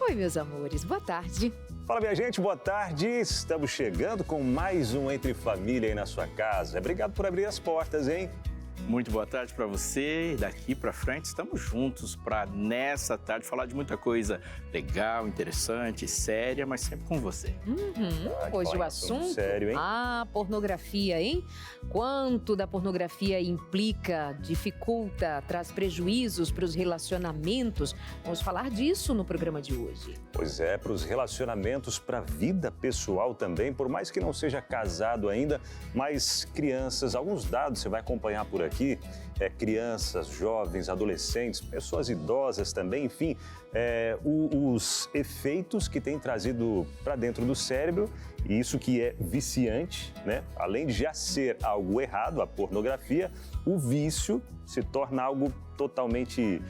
Oi, meus amores, boa tarde. Fala, minha gente, boa tarde. Estamos chegando com mais um Entre Família aí na sua casa. Obrigado por abrir as portas, hein? Muito boa tarde para você. Daqui para frente estamos juntos para nessa tarde falar de muita coisa legal, interessante, séria, mas sempre com você. Hoje o assunto, sério, hein? Pornografia, hein? Quanto da pornografia implica, dificulta, traz prejuízos para os relacionamentos. Vamos falar disso no programa de hoje. Pois é, para os relacionamentos, para a vida pessoal também, por mais que não seja casado ainda, mas crianças, alguns dados você vai acompanhar por aqui, crianças, jovens, adolescentes, pessoas idosas também, enfim, os efeitos que tem trazido para dentro do cérebro, e isso que é viciante, né? Além de já ser algo errado, a pornografia, o vício se torna algo totalmente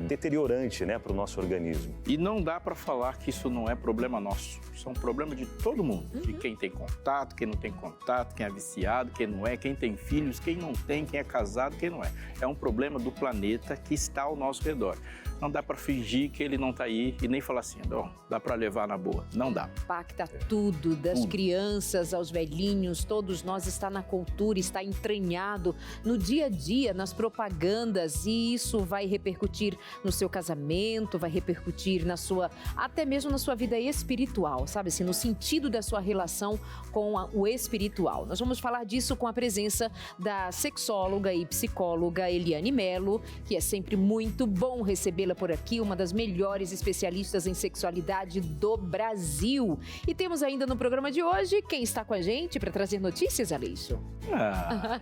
deteriorante, né, para o nosso organismo. E não dá para falar que isso não é problema nosso. Isso é um problema de todo mundo. De quem tem contato, quem não tem contato, quem é viciado, quem não é, quem tem filhos, quem não tem, quem é casado, quem não é. É um problema do planeta que está ao nosso redor. Não dá para fingir que ele não está aí e nem falar assim, dá para levar na boa. Não dá. Impacta tudo, das crianças aos velhinhos, todos nós, está na cultura, está entranhado no dia a dia, nas propagandas, e isso vai repercutir no seu casamento, vai repercutir até mesmo na sua vida espiritual, sabe assim, no sentido da sua relação com o espiritual. Nós vamos falar disso com a presença da sexóloga e psicóloga Eliane Mello, que é sempre muito bom recebê-la por aqui, uma das melhores especialistas em sexualidade do Brasil. E temos ainda no programa de hoje, quem está com a gente para trazer notícias, Aleixo?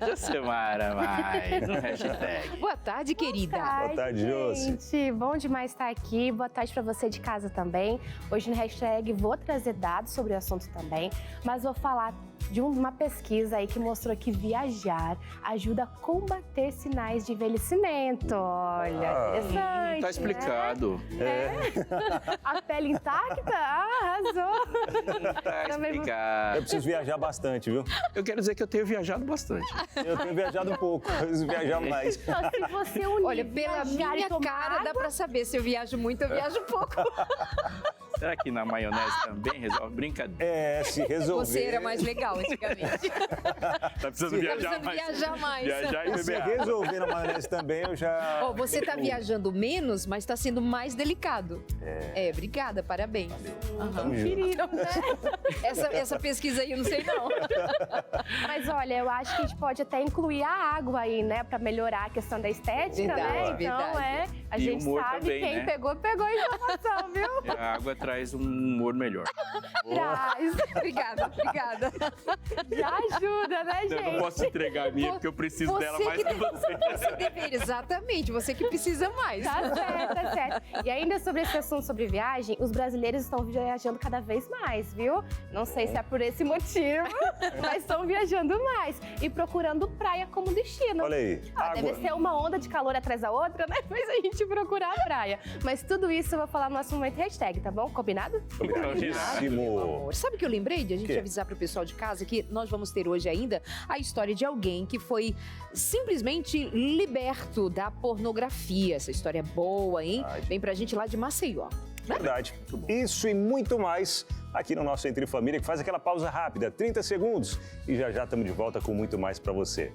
Josemara mais, no hashtag. Boa tarde, querida. Boa tarde, Josi. Gente, bom demais estar aqui. Boa tarde para você de casa também. Hoje no hashtag vou trazer dados sobre o assunto também, mas vou falar de uma pesquisa aí que mostrou que viajar ajuda a combater sinais de envelhecimento. Olha, interessante, Tá explicado. Né? A pele intacta? Arrasou. Tá Também explicado. Eu preciso viajar bastante, viu? Eu quero dizer que eu tenho viajado bastante. Eu tenho viajado um pouco, eu preciso viajar mais. Então, se você unir Olha, pela viajar e minha tomar cara água, dá para saber se eu viajo muito ou viajo pouco. Será que na maionese também resolve? Brincadeira. Se resolver... Você era mais legal antigamente. Tá precisando viajar mais. Viajar mais. Viajar e Se beber água. resolver na maionese também, eu já... Ó, você tá viajando menos, mas tá sendo mais delicado. Obrigada, parabéns. Tamo junto. querido, né? Essa pesquisa aí eu não sei não. Mas olha, eu acho que a gente pode até incluir a água aí, né? Pra melhorar a questão da estética, Verdade, né? Então, verdade. a E gente humor sabe também, quem né? pegou a informação, viu? A água traz um humor melhor. Traz. Obrigada. Já ajuda, né, Eu não gente? posso entregar a minha porque eu preciso dela mais que você. Você deveria, exatamente, você que precisa mais. Tá certo, tá certo. E ainda sobre esse assunto sobre viagem, os brasileiros estão viajando cada vez mais, viu? Não sei se é por esse motivo, mas estão viajando mais e procurando praia como destino. Olha aí, Deve ser uma onda de calor atrás da outra, né? Mas a gente procura a praia. Mas tudo isso eu vou falar no nosso momento hashtag, tá bom? Combinado? Combinadíssimo. Amor, sabe o que eu lembrei de a gente Quê? avisar pro pessoal de casa que nós vamos ter hoje ainda a história de alguém que foi simplesmente liberto da pornografia. Essa história é boa, hein? Vem pra gente lá de Maceió. Verdade. Isso e muito mais aqui no nosso Entre Família, que faz aquela pausa rápida, 30 segundos, e já estamos de volta com muito mais para você.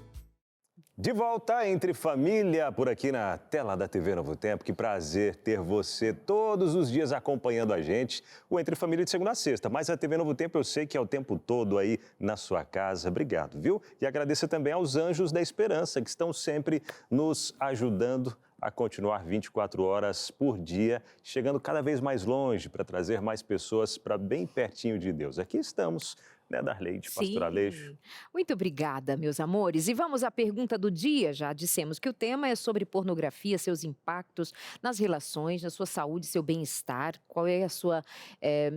De volta Entre Família, por aqui na tela da TV Novo Tempo. Que prazer ter você todos os dias acompanhando a gente. O Entre Família de segunda a sexta, mas a TV Novo Tempo eu sei que é o tempo todo aí na sua casa. Obrigado, viu? E agradeço também aos Anjos da Esperança, que estão sempre nos ajudando a continuar 24 horas por dia, chegando cada vez mais longe para trazer mais pessoas para bem pertinho de Deus. Aqui estamos, né, Darleide, pastor Aleixo. Muito obrigada, meus amores. E vamos à pergunta do dia. Já dissemos que o tema é sobre pornografia, seus impactos nas relações, na sua saúde, seu bem-estar. Qual é a sua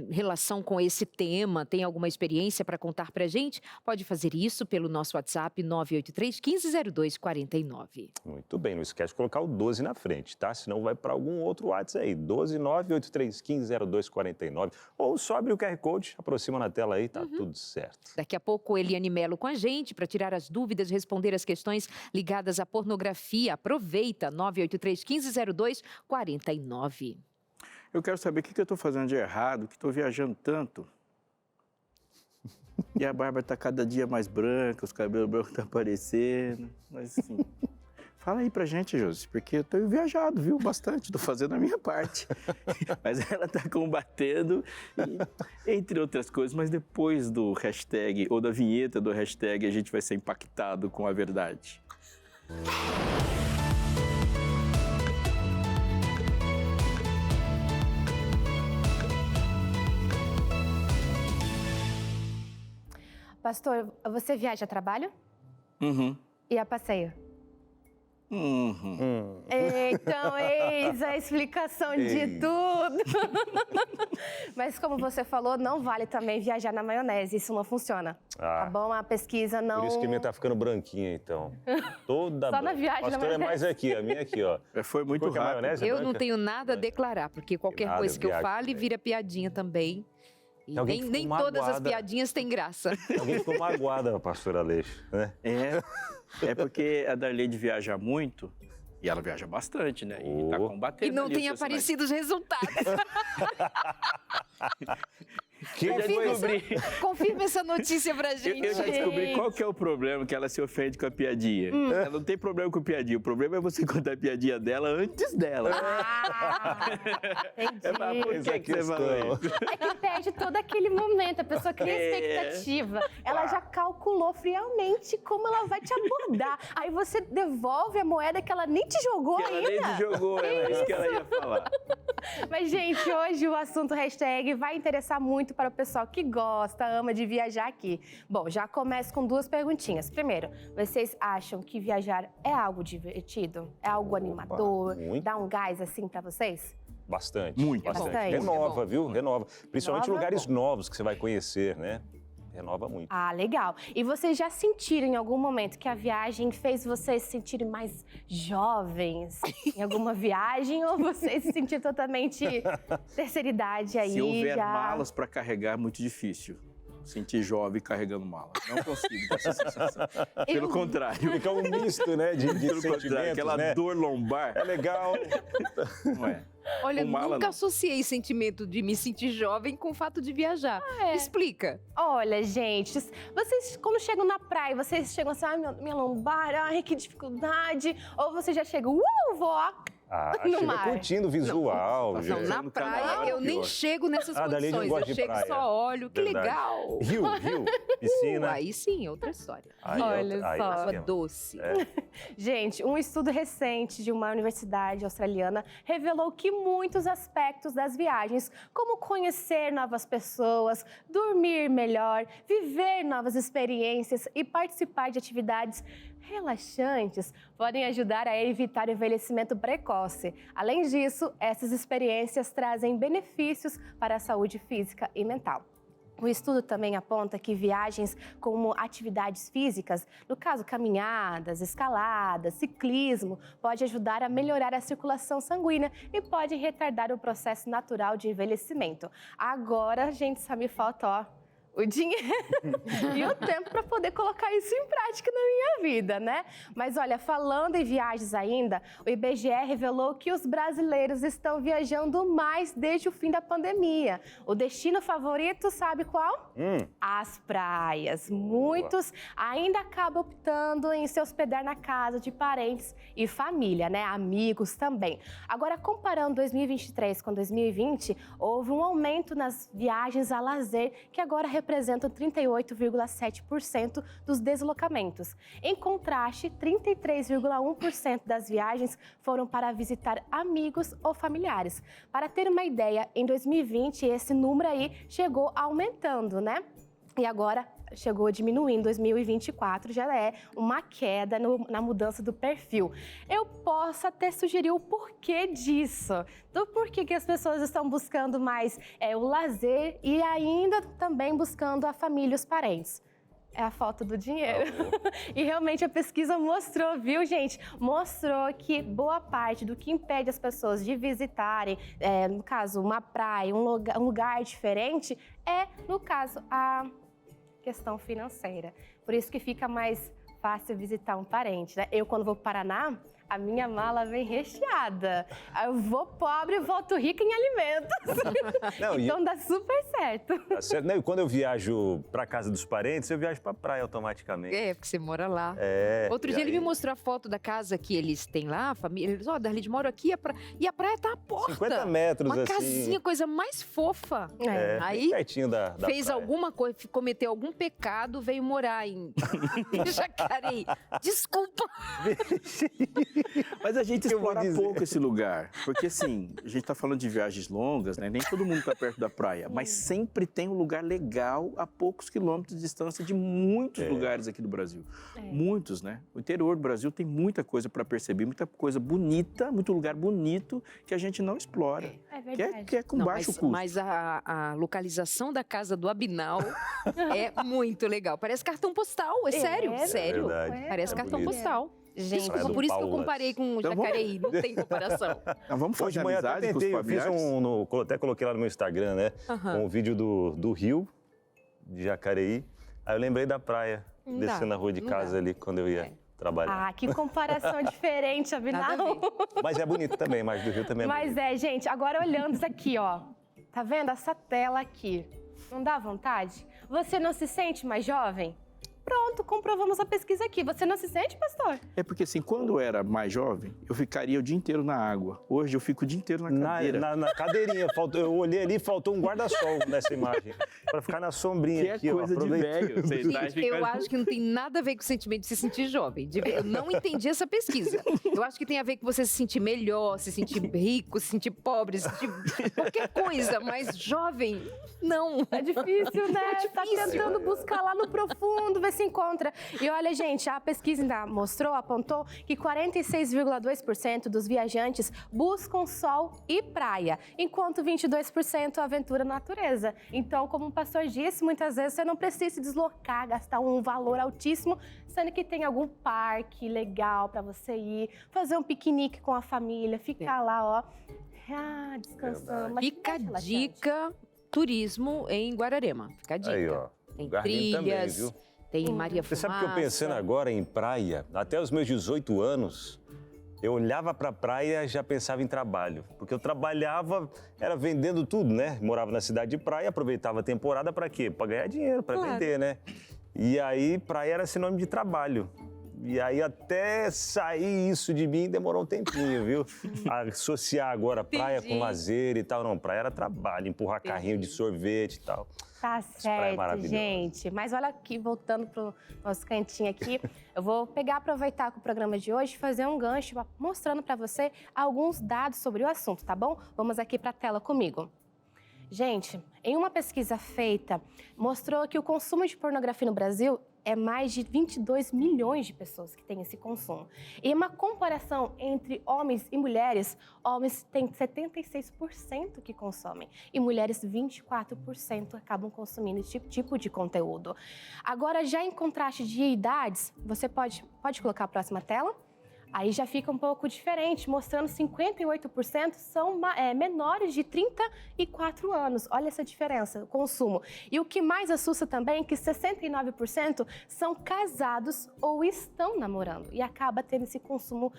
relação com esse tema? Tem alguma experiência para contar para a gente? Pode fazer isso pelo nosso WhatsApp 983 1502 49. Muito bem, não esquece de colocar o 12 na frente, tá? Senão vai para algum outro WhatsApp aí, 12 983 1502 49. Ou só abre o QR Code, aproxima na tela aí, tá tudo certo. Daqui a pouco, Eliane Mello com a gente para tirar as dúvidas, responder as questões ligadas à pornografia. Aproveita, 983 1502 49. Eu quero saber o que eu estou fazendo de errado, que estou viajando tanto. E a barba está cada dia mais branca, os cabelos brancos estão aparecendo. Mas assim, fala aí pra gente, Josi, porque eu tenho viajado, viu, bastante, estou fazendo a minha parte. Mas ela está combatendo, entre outras coisas. Mas depois do hashtag, ou da vinheta do hashtag, a gente vai ser impactado com a verdade. Pastor, você viaja a trabalho? Uhum. E a passeio? Uhum. Então, eis a explicação de tudo. Mas como você falou, não vale também viajar na maionese, isso não funciona. Tá bom? A pesquisa não... Por isso que a minha tá ficando branquinha, então. Toda Só na viagem na Pastor é maionese. mais aqui, a minha aqui, ó. Foi muito Porque a rápido. maionese é Eu branca? não tenho nada a declarar, porque qualquer Nada, coisa que eu viagem fale também. vira piadinha também. E Tem alguém que nem ficou todas as magoada. piadinhas têm graça. Alguém ficou magoada, pastor Aleixo, né? É porque a Darlene viaja muito, e ela viaja bastante, né? E tá combatendo. E não ali tem os personagens. aparecido os resultados. Quem foi? Confirma essa notícia pra gente. Eu já descobri qual que é o problema, que ela se ofende com a piadinha. Ela não tem problema com piadinha, o problema é você contar a piadinha dela antes dela. Entendi. Por que você falou isso? É que perde todo aquele momento, a pessoa cria expectativa. Ela já calculou friamente como ela vai te abordar. Aí você devolve a moeda que ela nem te jogou Que ainda. ela nem te jogou, é isso que ela ia falar. Mas, gente, hoje o assunto hashtag vai interessar muito para o pessoal que gosta, ama de viajar aqui. Bom, já começo com duas perguntinhas. Primeiro, vocês acham que viajar é algo divertido? É algo animador? muito. Dá um gás assim para vocês? Bastante. Muito. Bastante. Renova, É bom. viu? Renova. Principalmente Renova, lugares novos que você vai conhecer, né? Renova muito. Ah, legal. E vocês já sentiram em algum momento que a viagem fez vocês se sentirem mais jovens em alguma viagem? Ou vocês se sentiram totalmente terceira idade aí? Se houver já... malas para carregar, é muito difícil. Sentir jovem carregando mala. Não consigo ter essa sensação. Pelo contrário. Fica um misto, né? De Pelo sentimentos, contrário, aquela né? dor lombar. É legal. Não é? Olha, Com mala, nunca não. associei sentimento de me sentir jovem com o fato de viajar. Explica. Olha, gente, vocês quando chegam na praia, vocês chegam assim, ai, minha lombar, ai, que dificuldade. Ou vocês já chegam, vou no chega mar. curtindo o visual. Não, já. Não, na no praia canal, eu nem pior. chego nessas Darlene não condições. gosta Eu de chego praia. só olho, que Verdade. legal. Rio, piscina. Aí sim, outra história. Aí, Olha aí, só. esse Água esquema. doce. Gente, um estudo recente de uma universidade australiana revelou que muitos aspectos das viagens, como conhecer novas pessoas, dormir melhor, viver novas experiências e participar de atividades relaxantes, podem ajudar a evitar o envelhecimento precoce. Além disso, essas experiências trazem benefícios para a saúde física e mental. O estudo também aponta que viagens como atividades físicas, no caso caminhadas, escaladas, ciclismo, pode ajudar a melhorar a circulação sanguínea e pode retardar o processo natural de envelhecimento. Agora, gente, só me falta, o dinheiro e o tempo para poder colocar isso em prática na minha vida, né? Mas olha, falando em viagens ainda, o IBGE revelou que os brasileiros estão viajando mais desde o fim da pandemia. O destino favorito, sabe qual? As praias. Muitos ainda acabam optando em se hospedar na casa de parentes e família, né? Amigos também. Agora, comparando 2023 com 2020, houve um aumento nas viagens a lazer, que agora representam 38,7% dos deslocamentos. Em contraste, 33,1% das viagens foram para visitar amigos ou familiares. Para ter uma ideia, em 2020 esse número aí chegou aumentando, né? E agora chegou a diminuir em 2024, já é uma queda na mudança do perfil. Eu posso até sugerir o porquê disso, do porquê que as pessoas estão buscando mais o lazer e ainda também buscando a família e os parentes. É a falta do dinheiro. E realmente a pesquisa mostrou, viu, gente? Mostrou que boa parte do que impede as pessoas de visitarem, no caso, uma praia, um lugar diferente, é, no caso, a questão financeira. Por isso que fica mais fácil visitar um parente, né? Eu, quando vou para o Paraná, a minha mala vem recheada. Eu vou pobre e volto rica em alimentos. Não, então dá super certo. Tá certo. Não, e quando eu viajo para casa dos parentes, eu viajo para praia automaticamente. É, porque você mora lá. e Outro dia ele aí, me mostrou a foto da casa que eles têm lá, a família. Ele disse, Darlide, moro aqui e a praia tá à porta. 50 metros, Uma assim. casinha, coisa mais fofa. Bem Aí pertinho da fez praia. alguma coisa, cometeu algum pecado, veio morar em Jacareí. Desculpa. Mas a gente Eu vou explora dizer. pouco esse lugar. Porque, assim, a gente está falando de viagens longas, né? Nem todo mundo está perto da praia. Mas sempre tem um lugar legal a poucos quilômetros de distância de muitos lugares aqui do Brasil. Muitos, né? O interior do Brasil tem muita coisa para perceber, muita coisa bonita, muito lugar bonito que a gente não explora. É verdade. Que é com Não, baixo custo. mas a localização da casa do Abinal é muito legal. Parece cartão postal, é sério, É sério. verdade. Parece É cartão bonito. postal. Gente, Praia do por isso que eu Paulo. comparei com Então vamos- Jacareí, não tem comparação. Então, vamos Hoje fazer de manhã até amizade com os tentei, eu fiz familiares? até coloquei lá no meu Instagram, né? Aham. Um vídeo do Rio, de Jacareí. Aí eu lembrei da praia, Não descendo dá, a rua de não casa dá. ali, quando eu ia trabalhar. Ah, que comparação diferente, Nada a Abinal. Mas é bonito também, mas do Rio também é Mas bonito. gente, agora olhando isso aqui, ó. Tá vendo essa tela aqui? Não dá vontade? Você não se sente mais jovem? Pronto, comprovamos a pesquisa aqui. Você não se sente, pastor? É porque, assim, quando eu era mais jovem, eu ficaria o dia inteiro na água. Hoje eu fico o dia inteiro na cadeira. Na cadeirinha, eu olhei ali e faltou um guarda-sol nessa imagem. Pra ficar na sombrinha Que é aqui, coisa ó. de aproveitando. velho. Vocês tá Gente, eu ficando- acho que não tem nada a ver com o sentimento de se sentir jovem. Eu não entendi essa pesquisa. Eu acho que tem a ver com você se sentir melhor, se sentir rico, se sentir pobre, se sentir qualquer coisa, mas jovem, não. É difícil, né? Tá difícil. tentando buscar lá no profundo, ver se encontra. E olha, gente, a pesquisa ainda mostrou, apontou que 46,2% dos viajantes buscam sol e praia, enquanto 22% aventura na natureza. Então, como o pastor disse, muitas vezes você não precisa se deslocar, gastar um valor altíssimo, sendo que tem algum parque legal para você ir, fazer um piquenique com a família, ficar lá, ó, descansando. Mas Fica a mais relaxante. dica, turismo em Guararema. Fica a dica. Aí, ó. Tem Lugar lindo trilhas, também, viu? tem Maria Você Fumaça. sabe que eu pensando agora em praia? Até os meus 18 anos, eu olhava pra praia e já pensava em trabalho. Porque eu trabalhava, era vendendo tudo, né? Morava na cidade de praia, aproveitava a temporada pra quê? Pra ganhar dinheiro, pra Claro. vender, né? E aí, praia era sinônimo de trabalho. E aí, até sair isso de mim, demorou um tempinho, viu? Associar agora praia Entendi. com lazer e tal. Não, praia era trabalho, empurrar carrinho de sorvete e tal. Tá praia certo, maravilhosa. gente. Mas olha aqui, voltando pro nosso cantinho aqui, eu vou aproveitar com o programa de hoje e fazer um gancho mostrando para você alguns dados sobre o assunto, tá bom? Vamos aqui para a tela comigo. Gente, em uma pesquisa feita, mostrou que o consumo de pornografia no Brasil é mais de 22 milhões de pessoas que têm esse consumo. E uma comparação entre homens e mulheres, homens têm 76% que consomem e mulheres 24% acabam consumindo esse tipo de conteúdo. Agora, já em contraste de idades, você pode colocar a próxima tela? Aí já fica um pouco diferente, mostrando 58% são menores de 34 anos. Olha essa diferença, o consumo. E o que mais assusta também é que 69% são casados ou estão namorando e acaba tendo esse consumo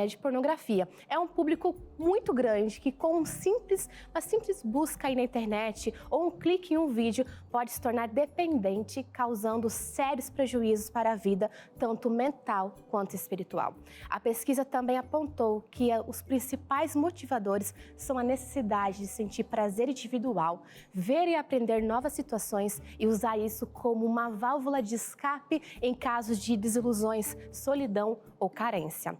de pornografia. É um público muito grande que com uma simples busca aí na internet ou um clique em um vídeo pode se tornar dependente, causando sérios prejuízos para a vida, tanto mental quanto espiritual. A pesquisa também apontou que os principais motivadores são a necessidade de sentir prazer individual, ver e aprender novas situações e usar isso como uma válvula de escape em casos de desilusões, solidão ou carência.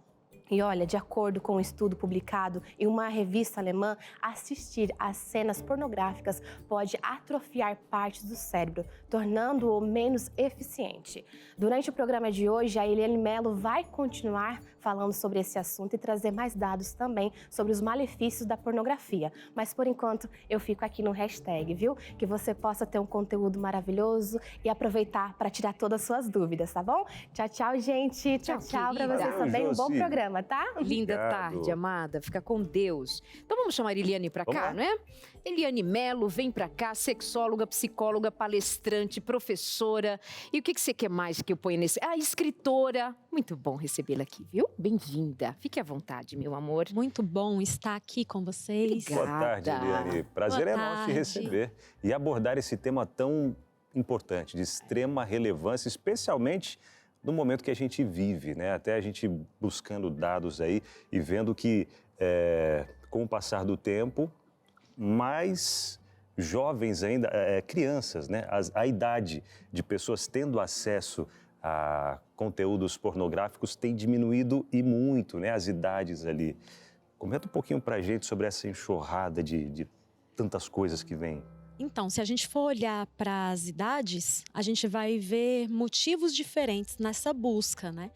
E olha, de acordo com um estudo publicado em uma revista alemã, assistir a cenas pornográficas pode atrofiar partes do cérebro, tornando-o menos eficiente. Durante o programa de hoje, a Eliane Mello vai continuar falando sobre esse assunto e trazer mais dados também sobre os malefícios da pornografia. Mas, por enquanto, eu fico aqui no hashtag, viu? Que você possa ter um conteúdo maravilhoso e aproveitar para tirar todas as suas dúvidas, tá bom? Tchau, tchau, gente. Tchau, Tchau, tchau para querida. vocês também. Um bom Josi. programa. programa, tá? Linda Obrigado. tarde, amada. Fica com Deus. Então vamos chamar a Eliane pra Vamos cá, lá. não é? Eliane Melo, vem pra cá, sexóloga, psicóloga, palestrante, professora. E o que você quer mais que eu ponha nesse... Ah, escritora. Muito bom recebê-la aqui, viu? Bem-vinda. Fique à vontade, meu amor. Muito bom estar aqui com vocês. Obrigada. Boa tarde, Eliane. Prazer Boa é nosso te tarde. receber e abordar esse tema tão importante, de extrema relevância, especialmente no momento que a gente vive, né? Até a gente buscando dados aí e vendo que, com o passar do tempo, mais jovens ainda, crianças, né? A idade de pessoas tendo acesso a conteúdos pornográficos tem diminuído e muito, né? As idades ali. Comenta um pouquinho pra gente sobre essa enxurrada de tantas coisas que vêm. Então, se a gente for olhar para as idades, a gente vai ver motivos diferentes nessa busca, né?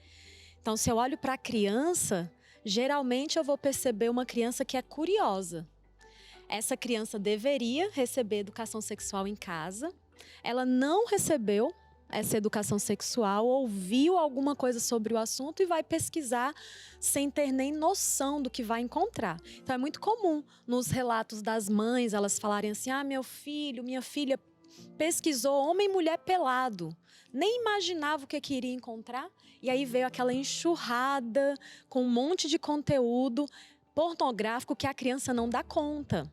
Então, se eu olho para a criança, geralmente eu vou perceber uma criança que é curiosa. Essa criança deveria receber educação sexual em casa. Ela não recebeu essa educação sexual, ouviu alguma coisa sobre o assunto e vai pesquisar sem ter nem noção do que vai encontrar. Então é muito comum nos relatos das mães elas falarem assim: ah, meu filho, minha filha pesquisou homem e mulher pelado, nem imaginava o que iria encontrar, e aí veio aquela enxurrada com um monte de conteúdo pornográfico que a criança não dá conta.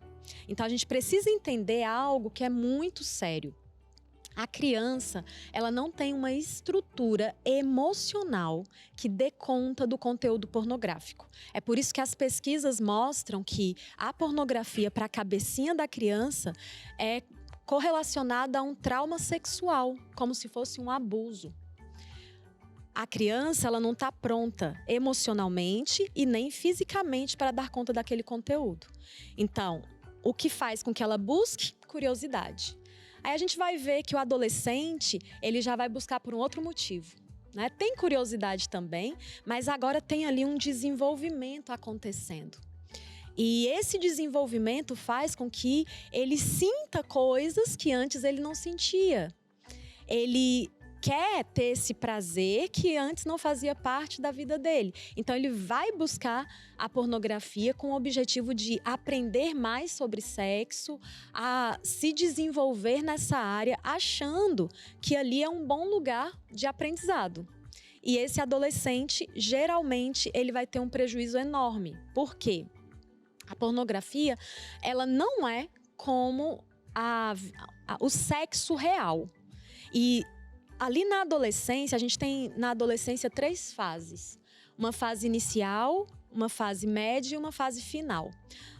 Então a gente precisa entender algo que é muito sério. A criança, ela não tem uma estrutura emocional que dê conta do conteúdo pornográfico. É por isso que as pesquisas mostram que a pornografia para a cabecinha da criança é correlacionada a um trauma sexual, como se fosse um abuso. A criança, ela não está pronta emocionalmente e nem fisicamente para dar conta daquele conteúdo. Então, o que faz com que ela busque? Curiosidade. Aí a gente vai ver que o adolescente, ele já vai buscar por um outro motivo, né? Tem curiosidade também, mas agora tem ali um desenvolvimento acontecendo. E esse desenvolvimento faz com que ele sinta coisas que antes ele não sentia. Ele quer ter esse prazer que antes não fazia parte da vida dele. Então ele vai buscar a pornografia com o objetivo de aprender mais sobre sexo, a se desenvolver nessa área, achando que ali é um bom lugar de aprendizado. E esse adolescente, geralmente, ele vai ter um prejuízo enorme. Por quê? A pornografia, ela não é como o sexo real. E ali na adolescência, a gente tem na adolescência 3 fases. Uma fase inicial, uma fase média e uma fase final.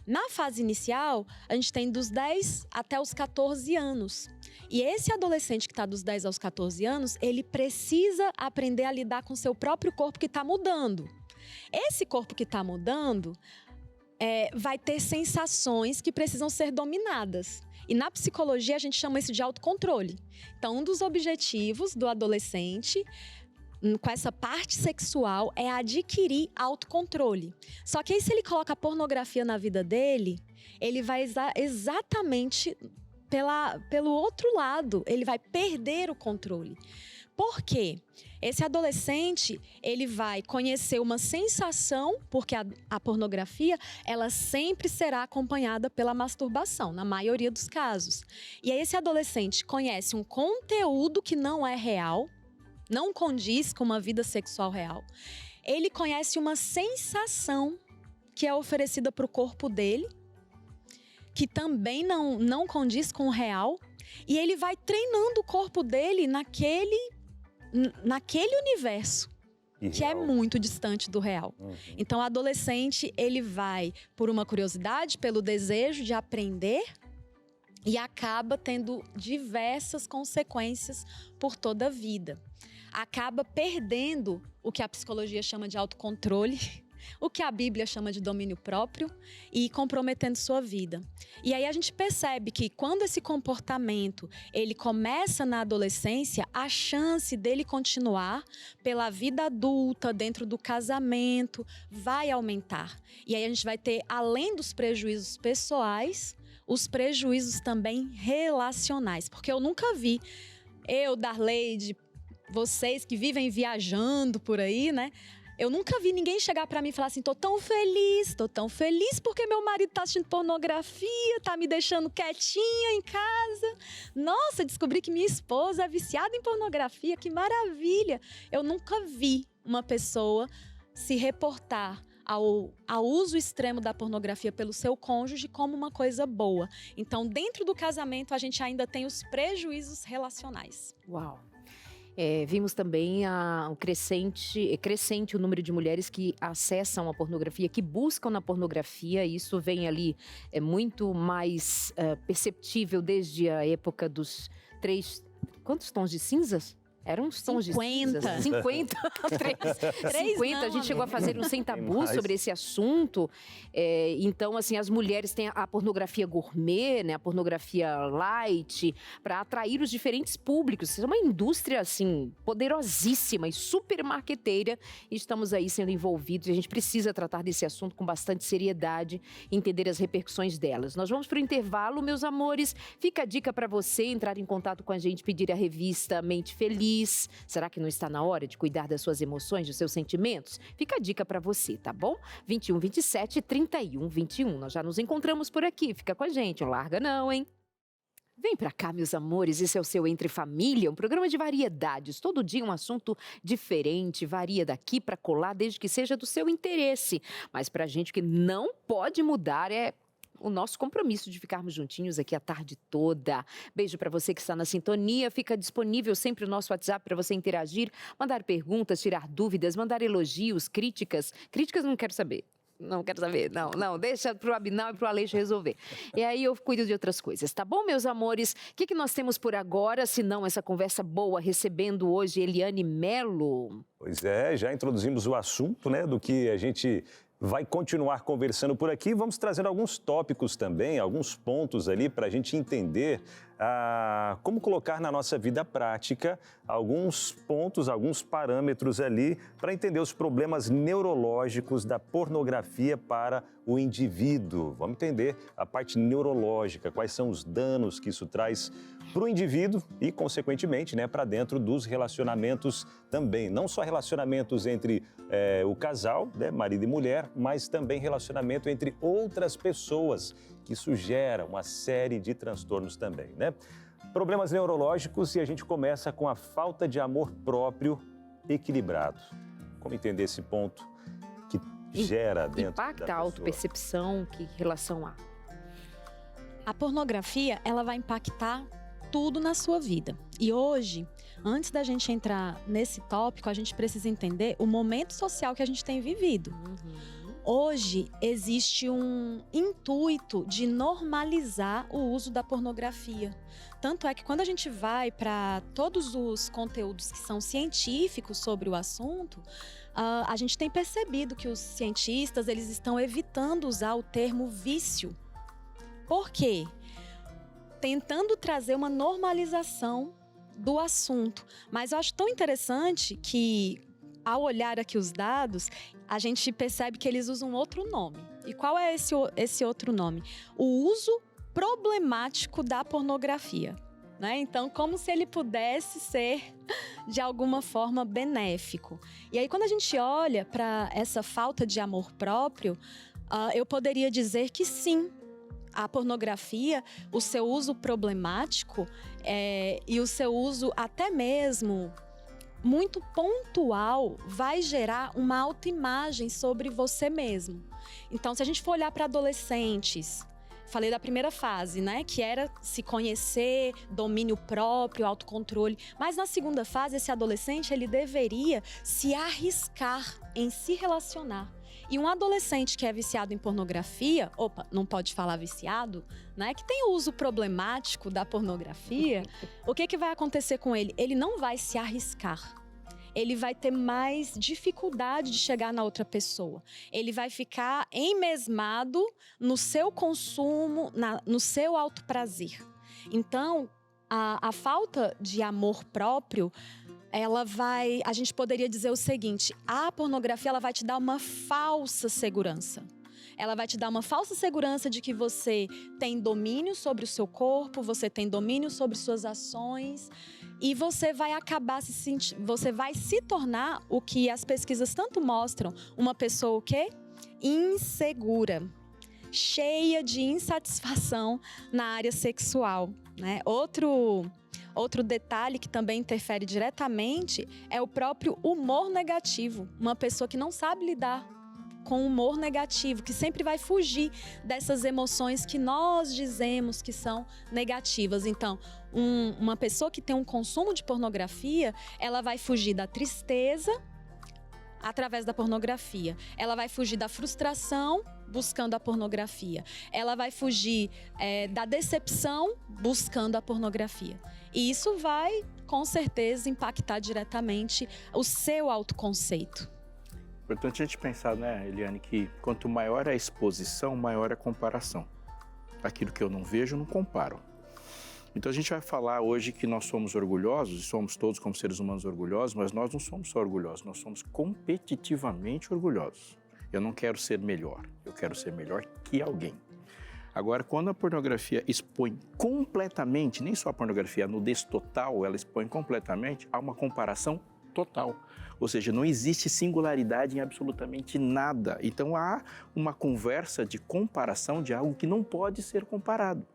Na fase inicial, a gente tem dos 10 até os 14 anos. E esse adolescente que está dos 10 aos 14 anos, ele precisa aprender a lidar com o seu próprio corpo que está mudando. Esse corpo que está mudando vai ter sensações que precisam ser dominadas. E na psicologia a gente chama isso de autocontrole. Então, um dos objetivos do adolescente com essa parte sexual é adquirir autocontrole. Só que aí, se ele coloca a pornografia na vida dele, ele vai exatamente pelo outro lado, ele vai perder o controle. Por quê? Esse adolescente, ele vai conhecer uma sensação, porque a pornografia, ela sempre será acompanhada pela masturbação, na maioria dos casos. E aí esse adolescente conhece um conteúdo que não é real, não condiz com uma vida sexual real. Ele conhece uma sensação que é oferecida para o corpo dele, que também não condiz com o real, e ele vai treinando o corpo dele naquele universo que é muito distante do real. Então, o adolescente, ele vai por uma curiosidade, pelo desejo de aprender e acaba tendo diversas consequências por toda a vida. Acaba perdendo o que a psicologia chama de autocontrole, o que a Bíblia chama de domínio próprio e comprometendo sua vida. E aí a gente percebe que quando esse comportamento ele começa na adolescência, a chance dele continuar pela vida adulta, dentro do casamento, vai aumentar. E aí a gente vai ter, além dos prejuízos pessoais, os prejuízos também relacionais. Porque eu nunca vi, Darleide, vocês que vivem viajando por aí, né? Eu nunca vi ninguém chegar pra mim e falar assim, tô tão feliz porque meu marido tá assistindo pornografia, tá me deixando quietinha em casa. Nossa, descobri que minha esposa é viciada em pornografia, que maravilha. Eu nunca vi uma pessoa se reportar ao uso extremo da pornografia pelo seu cônjuge como uma coisa boa. Então, dentro do casamento, a gente ainda tem os prejuízos relacionais. Uau! Vimos também o crescente o número de mulheres que acessam a pornografia, que buscam na pornografia. Isso vem ali muito mais perceptível desde a época dos 3... Quantos tons de cinzas? Eram uns tons 50. de cinza. 50. 50. A gente chegou a fazer um Sem Tabu sobre esse assunto. Então, assim, as mulheres têm a pornografia gourmet, né? A pornografia light, para atrair os diferentes públicos. É uma indústria, assim, poderosíssima e super marqueteira. E estamos aí sendo envolvidos. E a gente precisa tratar desse assunto com bastante seriedade e entender as repercussões delas. Nós vamos para o intervalo, meus amores. Fica a dica para você entrar em contato com a gente, pedir a revista Mente Feliz. Será que não está na hora de cuidar das suas emoções, dos seus sentimentos? Fica a dica para você, tá bom? 21 27 31 21. Nós já nos encontramos por aqui. Fica com a gente, não larga não, hein? Vem pra cá, meus amores, esse é o seu Entre Família, um programa de variedades. Todo dia um assunto diferente, varia daqui pra colar, desde que seja do seu interesse. Mas pra gente o que não pode mudar é o nosso compromisso de ficarmos juntinhos aqui a tarde toda. Beijo para você que está na sintonia. Fica disponível sempre o nosso WhatsApp para você interagir, mandar perguntas, tirar dúvidas, mandar elogios, críticas. Críticas não quero saber. Não quero saber, não, deixa pro Abinal e pro Aleixo resolver. E aí eu cuido de outras coisas, tá bom, meus amores? O que nós temos por agora, se não essa conversa boa, recebendo hoje Eliane Melo? Pois é, já introduzimos o assunto, né, do que a gente vai continuar conversando por aqui. Vamos trazendo alguns tópicos também, alguns pontos ali para a gente entender como colocar na nossa vida prática alguns pontos, alguns parâmetros ali para entender os problemas neurológicos da pornografia para o indivíduo. Vamos entender a parte neurológica, quais são os danos que isso traz para o indivíduo e, consequentemente, né, para dentro dos relacionamentos também. Não só relacionamentos entre o casal, né, marido e mulher, mas também relacionamento entre outras pessoas, que isso gera uma série de transtornos também, né? Problemas neurológicos, e a gente começa com a falta de amor próprio equilibrado. Como entender esse ponto que gera dentro da Impacta a pessoa? autopercepção, que relação há? A pornografia, ela vai impactar tudo na sua vida. E hoje, antes da gente entrar nesse tópico, a gente precisa entender o momento social que a gente tem vivido. Hoje, existe um intuito de normalizar o uso da pornografia. Tanto é que quando a gente vai para todos os conteúdos que são científicos sobre o assunto, a gente tem percebido que os cientistas eles estão evitando usar o termo vício. Por quê? Tentando trazer uma normalização do assunto. Mas eu acho tão interessante que, ao olhar aqui os dados, a gente percebe que eles usam outro nome. E qual é esse outro nome? O uso problemático da pornografia, né? Então, como se ele pudesse ser, de alguma forma, benéfico. E aí, quando a gente olha para essa falta de amor próprio, eu poderia dizer que sim, a pornografia, o seu uso problemático e o seu uso até mesmo muito pontual vai gerar uma autoimagem sobre você mesmo. Então, se a gente for olhar para adolescentes, falei da primeira fase, né, que era se conhecer, domínio próprio, autocontrole. Mas na segunda fase, esse adolescente, ele deveria se arriscar em se relacionar. E um adolescente que é viciado em pornografia, não pode falar viciado, né, que tem o uso problemático da pornografia, o que vai acontecer com ele? Ele não vai se arriscar. Ele vai ter mais dificuldade de chegar na outra pessoa. Ele vai ficar enmesmado no seu consumo, no seu autoprazer. Então, a falta de amor próprio, a gente poderia dizer o seguinte: a pornografia ela vai te dar uma falsa segurança. Ela vai te dar uma falsa segurança de que você tem domínio sobre o seu corpo, você tem domínio sobre suas ações. e você vai acabar você vai se tornar o que as pesquisas tanto mostram, uma pessoa o quê? Insegura, cheia de insatisfação na área sexual, né? Outro detalhe que também interfere diretamente é o próprio humor negativo. Uma pessoa que não sabe lidar com o humor negativo, que sempre vai fugir dessas emoções que nós dizemos que são negativas. Então, uma pessoa que tem um consumo de pornografia, ela vai fugir da tristeza através da pornografia. Ela vai fugir da frustração buscando a pornografia. Ela vai fugir da decepção buscando a pornografia. E isso vai, com certeza, impactar diretamente o seu autoconceito. Importante a gente pensar, né, Eliane, que quanto maior a exposição, maior a comparação. Aquilo que eu não vejo, eu não comparo. Então a gente vai falar hoje que nós somos orgulhosos, e somos todos como seres humanos orgulhosos, mas nós não somos só orgulhosos, nós somos competitivamente orgulhosos. Eu não quero ser melhor, eu quero ser melhor que alguém. Agora, quando a pornografia expõe completamente, nem só a pornografia, a nudez total, ela expõe completamente, há uma comparação total. Ou seja, não existe singularidade em absolutamente nada. Então há uma conversa de comparação de algo que não pode ser comparado.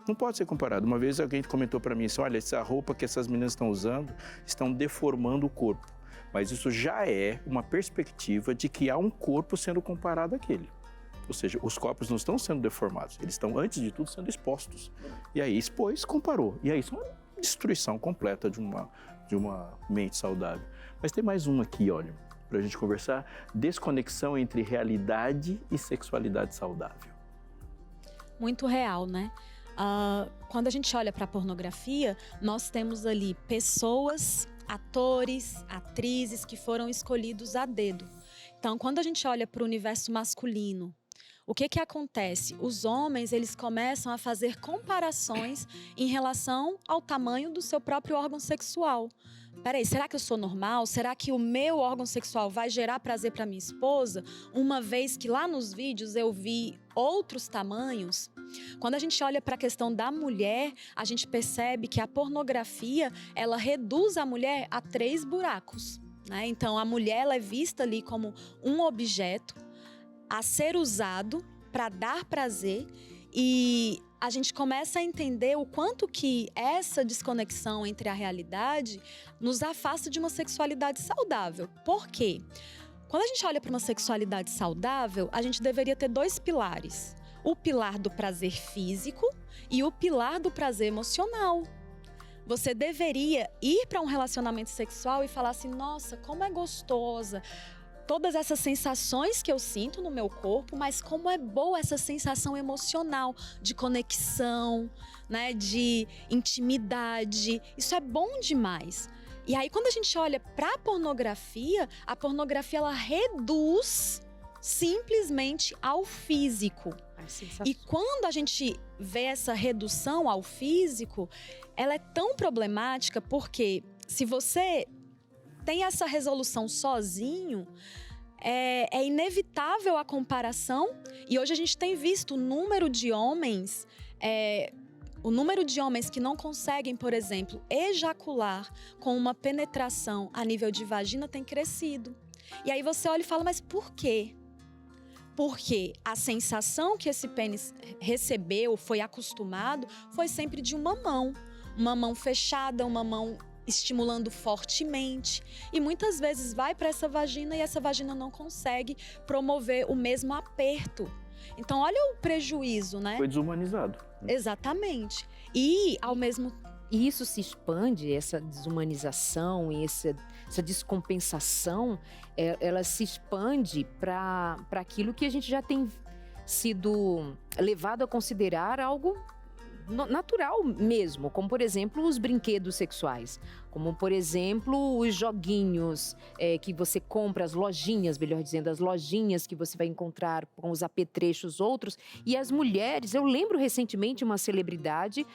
Não pode ser comparado. Uma vez alguém comentou para mim assim, olha, essa roupa que essas meninas estão usando estão deformando o corpo. Mas isso já é uma perspectiva de que há um corpo sendo comparado àquele. Ou seja, os corpos não estão sendo deformados, eles estão, antes de tudo, sendo expostos. E aí expôs, comparou. E aí isso é uma destruição completa de uma mente saudável. Mas tem mais um aqui, olha, para a gente conversar. Desconexão entre realidade e sexualidade saudável. Muito real, né? Quando a gente olha para a pornografia, nós temos ali pessoas, atores, atrizes que foram escolhidos a dedo. Então, quando a gente olha para o universo masculino, o que acontece? Os homens, eles começam a fazer comparações em relação ao tamanho do seu próprio órgão sexual. Peraí, será que eu sou normal? Será que o meu órgão sexual vai gerar prazer para minha esposa? Uma vez que lá nos vídeos eu vi outros tamanhos. Quando a gente olha para a questão da mulher, a gente percebe que a pornografia, ela reduz a mulher a 3 buracos, né? Então, a mulher, ela é vista ali como um objeto a ser usado para dar prazer, e a gente começa a entender o quanto que essa desconexão entre a realidade nos afasta de uma sexualidade saudável. Por quê? Quando a gente olha para uma sexualidade saudável, a gente deveria ter 2 pilares. O pilar do prazer físico e o pilar do prazer emocional. Você deveria ir para um relacionamento sexual e falar assim, nossa, como é gostosa todas essas sensações que eu sinto no meu corpo, mas como é boa essa sensação emocional de conexão, né, de intimidade. Isso é bom demais. E aí, quando a gente olha para a pornografia ela reduz simplesmente ao físico. E quando a gente vê essa redução ao físico, ela é tão problemática porque se você tem essa resolução sozinho, é inevitável a comparação. E hoje a gente tem visto o número de homens que não conseguem, por exemplo, ejacular com uma penetração a nível de vagina tem crescido. E aí você olha e fala, mas por quê? Porque a sensação que esse pênis recebeu, foi acostumado, foi sempre de uma mão fechada, uma mão estimulando fortemente, e muitas vezes vai para essa vagina e essa vagina não consegue promover o mesmo aperto. Então olha o prejuízo, né? Foi desumanizado. Exatamente. E ao mesmo E isso se expande, essa desumanização e essa descompensação, ela se expande para aquilo que a gente já tem sido levado a considerar algo natural mesmo, como por exemplo os brinquedos sexuais, como por exemplo os joguinhos que você compra, as lojinhas, melhor dizendo, as lojinhas que você vai encontrar com os apetrechos outros. E as mulheres, eu lembro recentemente uma celebridade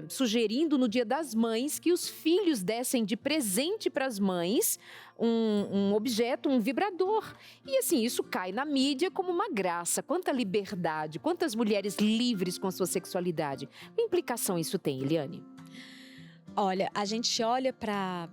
sugerindo no Dia das Mães que os filhos dessem de presente para as mães um objeto, um vibrador. E assim, isso cai na mídia como uma graça. Quanta liberdade, quantas mulheres livres com a sua sexualidade. Que implicação isso tem, Eliane? Olha, a gente olha para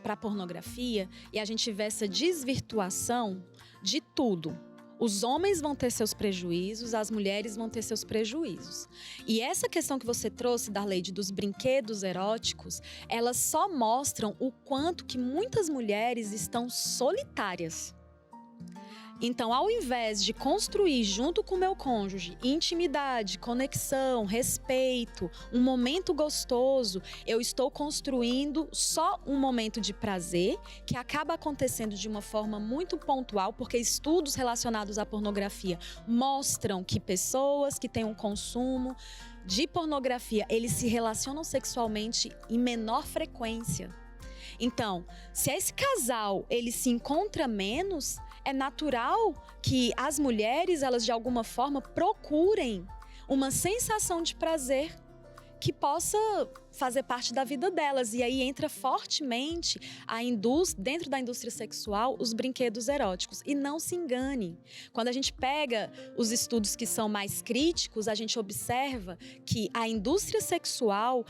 a pornografia e a gente vê essa desvirtuação de tudo. Os homens vão ter seus prejuízos, as mulheres vão ter seus prejuízos. E essa questão que você trouxe, Darleide, dos brinquedos eróticos, elas só mostram o quanto que muitas mulheres estão solitárias. Então, ao invés de construir junto com o meu cônjuge intimidade, conexão, respeito, um momento gostoso, eu estou construindo só um momento de prazer que acaba acontecendo de uma forma muito pontual, porque estudos relacionados à pornografia mostram que pessoas que têm um consumo de pornografia, eles se relacionam sexualmente em menor frequência. Então, se esse casal ele se encontra menos, é natural que as mulheres, elas de alguma forma procurem uma sensação de prazer que possa fazer parte da vida delas. E aí entra fortemente dentro da indústria sexual, os brinquedos eróticos. E não se engane, quando a gente pega os estudos que são mais críticos, a gente observa que a indústria sexual,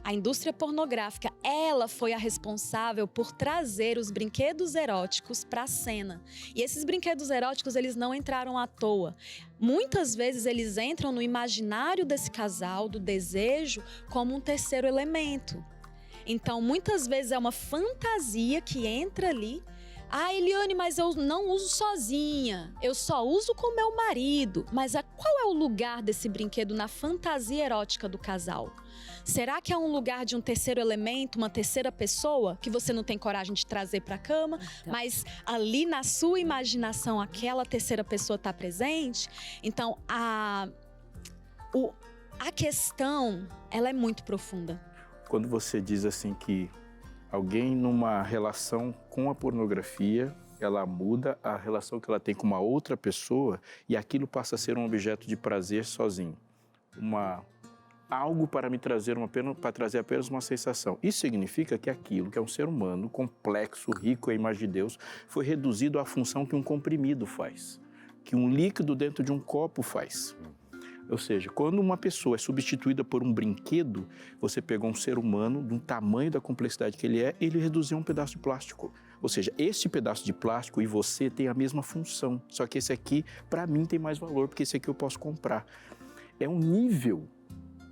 a indústria pornográfica, ela foi a responsável por trazer os brinquedos eróticos para a cena. E esses brinquedos eróticos, eles não entraram à toa. Muitas vezes eles entram no imaginário desse casal, do desejo, como um terceiro elemento. Então, muitas vezes é uma fantasia que entra ali. Ah, Eliane, mas eu não uso sozinha, eu só uso com meu marido. Mas qual é o lugar desse brinquedo na fantasia erótica do casal? Será que é um lugar de um terceiro elemento, uma terceira pessoa, que você não tem coragem de trazer para a cama, mas ali na sua imaginação aquela terceira pessoa está presente? Então, a questão, ela é muito profunda. Quando você diz assim que alguém numa relação com a pornografia, ela muda a relação que ela tem com uma outra pessoa e aquilo passa a ser um objeto de prazer sozinho. Algo para me trazer para trazer apenas uma sensação. Isso significa que aquilo que é um ser humano complexo, rico em imagem de Deus, foi reduzido à função que um comprimido faz, que um líquido dentro de um copo faz. Ou seja, quando uma pessoa é substituída por um brinquedo, você pegou um ser humano, do tamanho da complexidade que ele é, e ele reduziu a um pedaço de plástico. Ou seja, esse pedaço de plástico e você tem a mesma função, só que esse aqui, para mim, tem mais valor, porque esse aqui eu posso comprar. É um nível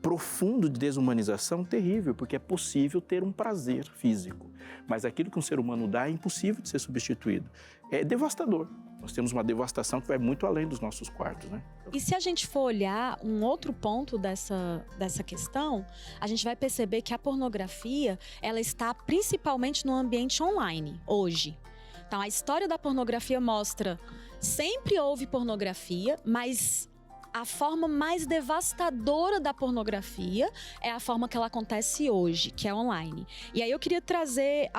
profundo de desumanização terrível, porque é possível ter um prazer físico, mas aquilo que um ser humano dá é impossível de ser substituído. É devastador. Nós temos uma devastação que vai muito além dos nossos quartos, né? E se a gente for olhar um outro ponto dessa questão, a gente vai perceber que a pornografia, ela está principalmente no ambiente online, hoje. Então, a história da pornografia mostra, sempre houve pornografia, mas a forma mais devastadora da pornografia é a forma que ela acontece hoje, que é online. E aí eu queria trazer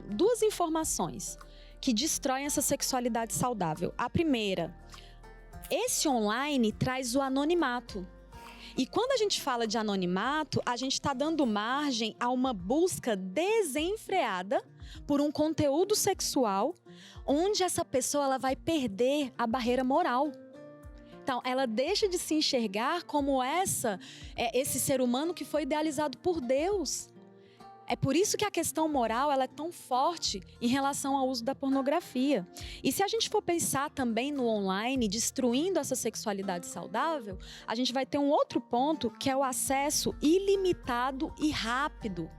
duas informações que destroem essa sexualidade saudável. A primeira, esse online traz o anonimato. E quando a gente fala de anonimato, a gente está dando margem a uma busca desenfreada por um conteúdo sexual, onde essa pessoa ela vai perder a barreira moral. Então, ela deixa de se enxergar como esse ser humano que foi idealizado por Deus. É por isso que a questão moral ela é tão forte em relação ao uso da pornografia. E se a gente for pensar também no online, destruindo essa sexualidade saudável, a gente vai ter um outro ponto, que é o acesso ilimitado e rápido.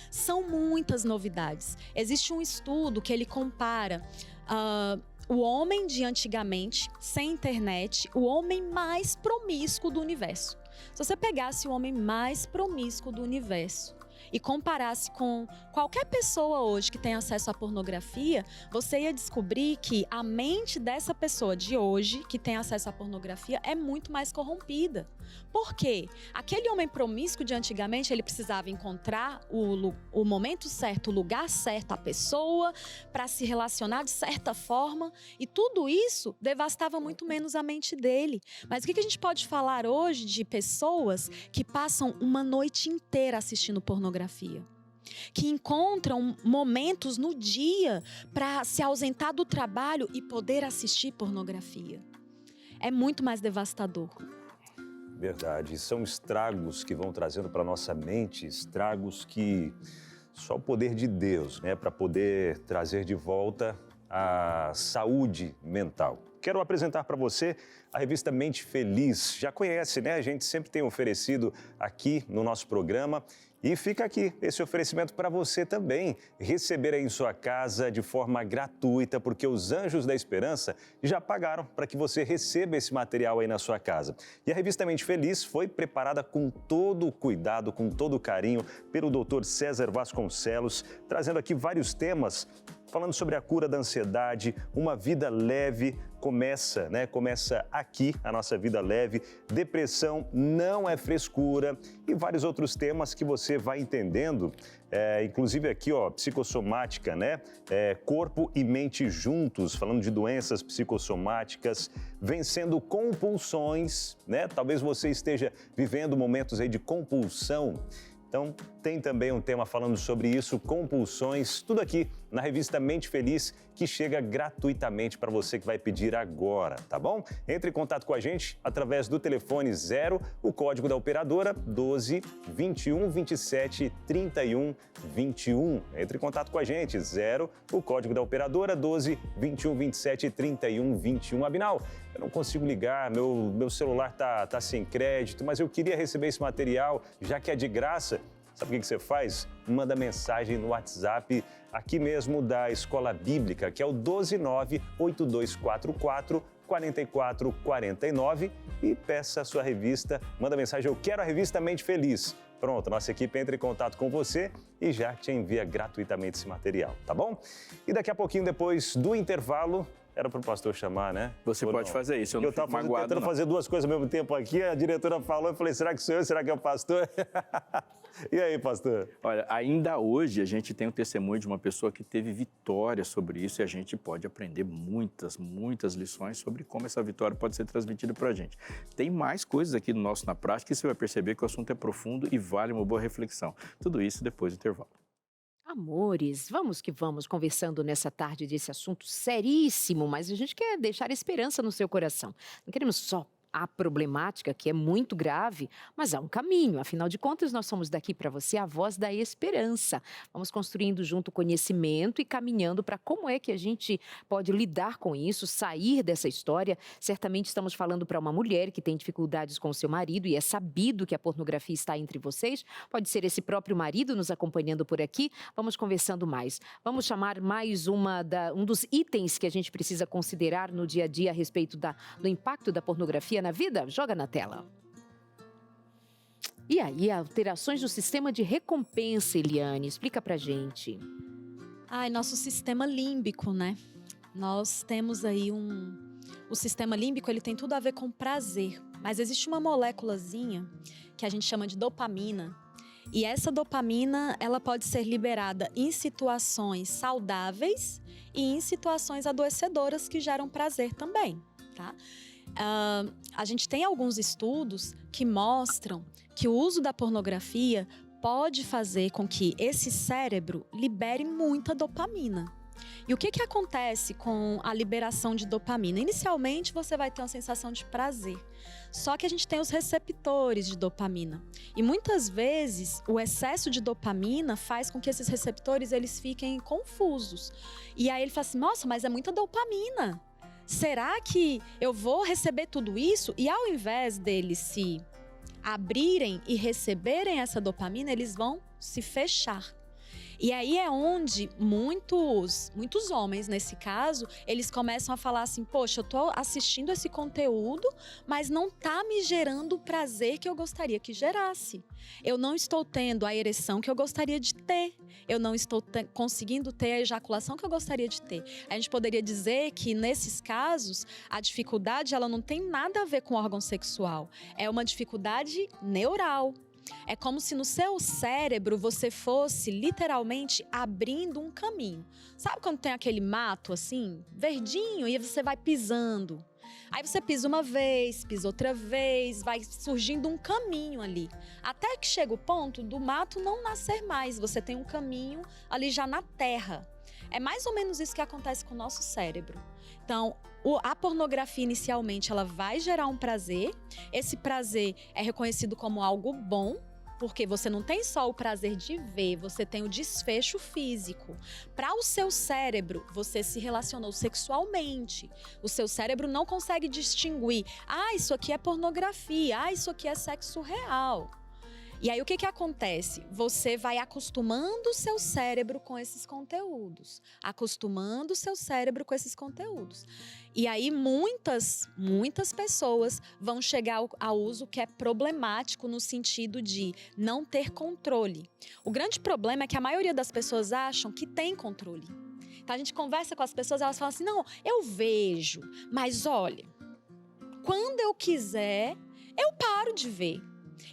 São muitas novidades. Existe um estudo que ele compara o homem de antigamente, sem internet, o homem mais promíscuo do universo. Se você pegasse o homem mais promíscuo do universo e comparasse com qualquer pessoa hoje que tem acesso à pornografia, você ia descobrir que a mente dessa pessoa de hoje, que tem acesso à pornografia, é muito mais corrompida. Por quê? Aquele homem promíscuo de antigamente, ele precisava encontrar o momento certo, o lugar certo, a pessoa, para se relacionar de certa forma, e tudo isso devastava muito menos a mente dele. Mas o que a gente pode falar hoje de pessoas que passam uma noite inteira assistindo pornografia? Que encontram momentos no dia para se ausentar do trabalho e poder assistir pornografia. É muito mais devastador. Verdade. São estragos que vão trazendo para nossa mente, estragos que só o poder de Deus, né, para poder trazer de volta a saúde mental. Quero apresentar para você a revista Mente Feliz. Já conhece, né? A gente sempre tem oferecido aqui no nosso programa. E fica aqui esse oferecimento para você também receber aí em sua casa de forma gratuita, porque os Anjos da Esperança já pagaram para que você receba esse material aí na sua casa. E a revista Mente Feliz foi preparada com todo o cuidado, com todo o carinho pelo Dr. César Vasconcelos, trazendo aqui vários temas falando sobre a cura da ansiedade, uma vida leve. Começa aqui a nossa vida leve. Depressão não é frescura e vários outros temas que você vai entendendo, inclusive aqui, psicossomática, né? Corpo e mente juntos, falando de doenças psicossomáticas, vencendo compulsões, né? Talvez você esteja vivendo momentos aí de compulsão. Então, tem também um tema falando sobre isso, compulsões, tudo aqui na revista Mente Feliz, que chega gratuitamente para você que vai pedir agora, tá bom? Entre em contato com a gente através do telefone 0, o código da operadora 12 21 27 31 21. Entre em contato com a gente, 0, o código da operadora 12 21 27 31 21. Abinal, eu não consigo ligar, meu celular tá sem crédito, mas eu queria receber esse material, já que é de graça. Sabe o que você faz? Manda mensagem no WhatsApp aqui mesmo da Escola Bíblica, que é o 12982444449 e peça a sua revista. Manda mensagem, eu quero a revista Mente Feliz. Pronto, nossa equipe entra em contato com você e já te envia gratuitamente esse material, tá bom? E daqui a pouquinho, depois do intervalo, era para o pastor chamar, né? Você pode fazer isso, eu não fico magoado, tentando fazer duas coisas ao mesmo tempo aqui, a diretora falou, eu falei, será que sou eu, será que é o pastor? E aí, pastor? Olha, ainda hoje a gente tem o testemunho de uma pessoa que teve vitória sobre isso e a gente pode aprender muitas lições sobre como essa vitória pode ser transmitida para a gente. Tem mais coisas aqui no nosso Na Prática e você vai perceber que o assunto é profundo e vale uma boa reflexão. Tudo isso depois do intervalo. Amores, vamos que vamos conversando nessa tarde desse assunto seríssimo, mas a gente quer deixar esperança no seu coração. Não queremos só a problemática, que é muito grave, mas há um caminho. Afinal de contas, nós somos daqui para você a voz da esperança. Vamos construindo junto conhecimento e caminhando para como é que a gente pode lidar com isso, sair dessa história. Certamente estamos falando para uma mulher que tem dificuldades com o seu marido e é sabido que a pornografia está entre vocês. Pode ser esse próprio marido nos acompanhando por aqui. Vamos conversando mais. Vamos chamar mais um dos itens que a gente precisa considerar no dia a dia a respeito do impacto da pornografia na vida? Joga na tela. E aí, alterações do sistema de recompensa, Eliane? Explica pra gente. Nosso sistema límbico, né? Nós temos aí o sistema límbico, ele tem tudo a ver com prazer. Mas existe uma moléculazinha que a gente chama de dopamina. E essa dopamina, ela pode ser liberada em situações saudáveis e em situações adoecedoras que geram prazer também, tá? A gente tem alguns estudos que mostram que o uso da pornografia pode fazer com que esse cérebro libere muita dopamina. E o que acontece com a liberação de dopamina? Inicialmente, você vai ter uma sensação de prazer. Só que a gente tem os receptores de dopamina. E muitas vezes, o excesso de dopamina faz com que esses receptores eles fiquem confusos. E aí ele fala assim, nossa, mas é muita dopamina. Será que eu vou receber tudo isso? E ao invés deles se abrirem e receberem essa dopamina, eles vão se fechar. E aí é onde muitos homens, nesse caso, eles começam a falar assim, poxa, eu tô assistindo esse conteúdo, mas não tá me gerando o prazer que eu gostaria que gerasse. Eu não estou tendo a ereção que eu gostaria de ter. Eu não estou conseguindo ter a ejaculação que eu gostaria de ter. A gente poderia dizer que, nesses casos, a dificuldade ela não tem nada a ver com o órgão sexual. É uma dificuldade neural. É como se no seu cérebro você fosse literalmente abrindo um caminho. Sabe quando tem aquele mato assim, verdinho, e você vai pisando? Aí você pisa uma vez, pisa outra vez, vai surgindo um caminho ali. Até que chega o ponto do mato não nascer mais, você tem um caminho ali já na terra. É mais ou menos isso que acontece com o nosso cérebro. Então, a pornografia inicialmente ela vai gerar um prazer. Esse prazer é reconhecido como algo bom, porque você não tem só o prazer de ver, você tem o desfecho físico. Para o seu cérebro, você se relacionou sexualmente. O seu cérebro não consegue distinguir, isso aqui é pornografia, isso aqui é sexo real. E aí o que acontece? Você vai acostumando o seu cérebro com esses conteúdos. Acostumando o seu cérebro com esses conteúdos. E aí muitas pessoas vão chegar ao uso que é problemático no sentido de não ter controle. O grande problema é que a maioria das pessoas acham que tem controle. Então a gente conversa com as pessoas, elas falam assim, não, eu vejo, mas olha, quando eu quiser, eu paro de ver.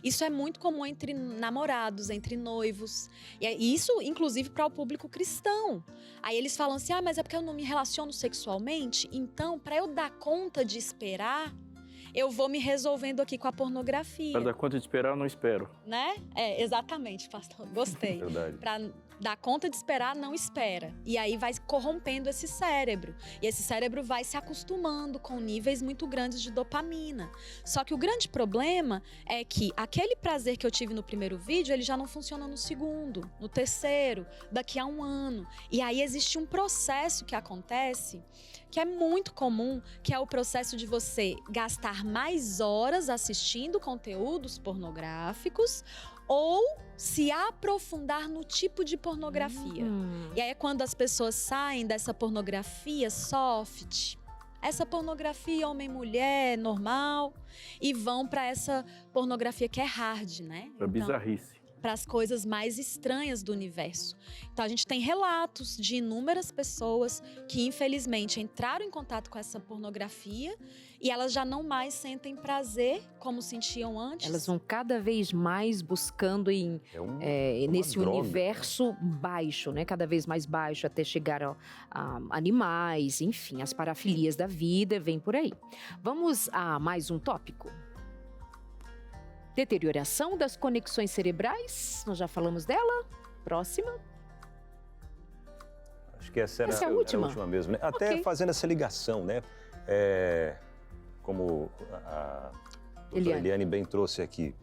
Isso é muito comum entre namorados, entre noivos. E isso, inclusive, para o público cristão. Aí eles falam assim, mas é porque eu não me relaciono sexualmente? Então, para eu dar conta de esperar, eu vou me resolvendo aqui com a pornografia. Para dar conta de esperar, eu não espero. Né? Exatamente, pastor. Gostei. Verdade. Para dar conta de esperar, não espera. E aí vai corrompendo esse cérebro. E esse cérebro vai se acostumando com níveis muito grandes de dopamina. Só que o grande problema é que aquele prazer que eu tive no primeiro vídeo, ele já não funciona no segundo, no terceiro, daqui a 1 ano. E aí existe um processo que acontece, que é muito comum, que é o processo de você gastar mais horas assistindo conteúdos pornográficos ou se aprofundar no tipo de pornografia. E aí é quando as pessoas saem dessa pornografia soft, essa pornografia homem-mulher normal, e vão para essa pornografia que é hard, né? Para bizarrice. Para as coisas mais estranhas do universo. Então a gente tem relatos de inúmeras pessoas que infelizmente entraram em contato com essa pornografia e elas já não mais sentem prazer como sentiam antes. Elas vão cada vez mais buscando nesse droga, universo baixo, né? Cada vez mais baixo, até chegar a animais, enfim, as parafilias da vida, vem por aí. Vamos a mais um tópico. Deterioração das conexões cerebrais, nós já falamos dela. Próxima. Acho que essa era Essa é a era última? a última mesmo, né? Até Ok. fazendo essa ligação, né? Como a doutora Eliane bem trouxe aqui,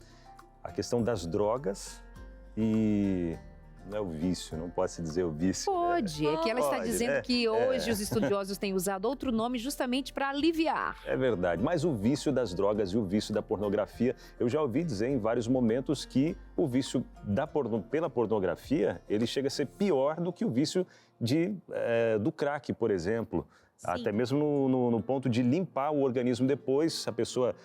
a questão das drogas e... Não é o vício, não pode se dizer o vício. Pode, é que ela está Pode, dizendo né? que hoje os estudiosos têm usado outro nome justamente para aliviar. É verdade, mas o vício das drogas e o vício da pornografia, eu já ouvi dizer em vários momentos que o vício pela pornografia, ele chega a ser pior do que o vício do crack, por exemplo. Sim. Até mesmo no ponto de limpar o organismo depois, a pessoa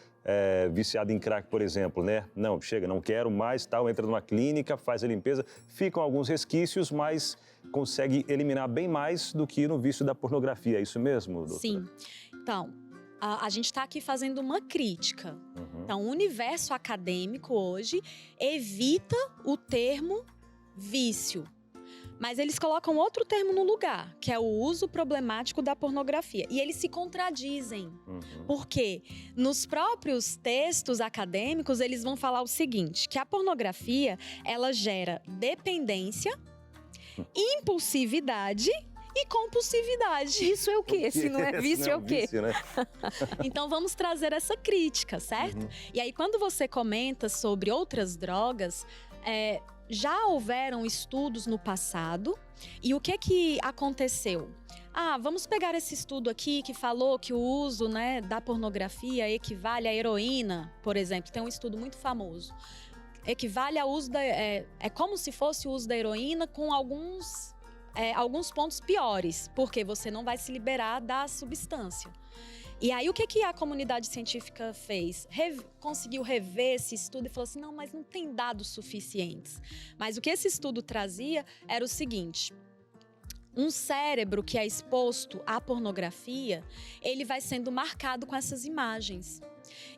viciada em crack, por exemplo, né? Não, chega, não quero mais, tal, entra numa clínica, faz a limpeza, ficam alguns resquícios, mas consegue eliminar bem mais do que no vício da pornografia. É isso mesmo, doutora? Sim. Então, a gente está aqui fazendo uma crítica. Então, o universo acadêmico hoje evita o termo vício. Mas eles colocam outro termo no lugar, que é o uso problemático da pornografia. E eles se contradizem. Porque nos próprios textos acadêmicos, eles vão falar o seguinte, que a pornografia, ela gera dependência, impulsividade e compulsividade. Isso é o quê? Se não é vício, é o quê? Vício, né? Então vamos trazer essa crítica, certo? E aí quando você comenta sobre outras drogas, já houveram estudos no passado e o que aconteceu? Vamos pegar esse estudo aqui que falou que o uso, né, da pornografia equivale à heroína, por exemplo. Tem um estudo muito famoso. Equivale ao uso é como se fosse o uso da heroína com alguns pontos piores, porque você não vai se liberar da substância. E aí, o que a comunidade científica fez? Conseguiu rever esse estudo e falou assim, não, mas não tem dados suficientes. Mas o que esse estudo trazia era o seguinte, um cérebro que é exposto à pornografia, ele vai sendo marcado com essas imagens.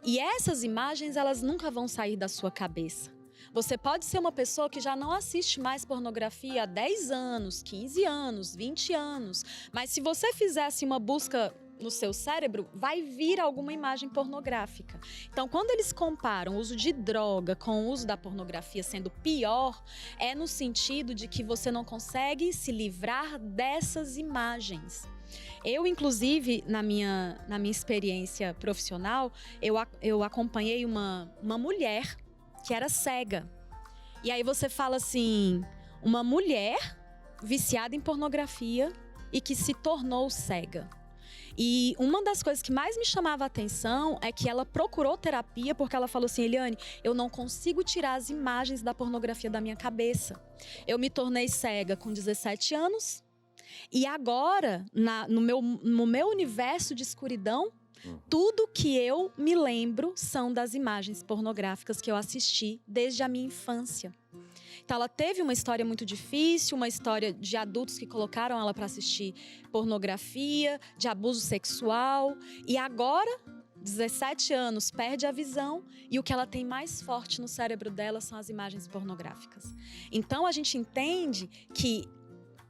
E essas imagens, elas nunca vão sair da sua cabeça. Você pode ser uma pessoa que já não assiste mais pornografia há 10 anos, 15 anos, 20 anos. Mas se você fizesse uma busca no seu cérebro, vai vir alguma imagem pornográfica. Então, quando eles comparam o uso de droga com o uso da pornografia sendo pior, é no sentido de que você não consegue se livrar dessas imagens. Eu, inclusive, na minha experiência profissional, eu acompanhei uma mulher que era cega. E aí você fala assim, uma mulher viciada em pornografia e que se tornou cega. E uma das coisas que mais me chamava a atenção é que ela procurou terapia porque ela falou assim, Eliane, eu não consigo tirar as imagens da pornografia da minha cabeça. Eu me tornei cega com 17 anos e agora, no meu universo de escuridão, tudo que eu me lembro são das imagens pornográficas que eu assisti desde a minha infância. Então, ela teve uma história muito difícil, uma história de adultos que colocaram ela para assistir pornografia, de abuso sexual. E agora, 17 anos, perde a visão e o que ela tem mais forte no cérebro dela são as imagens pornográficas. Então, a gente entende que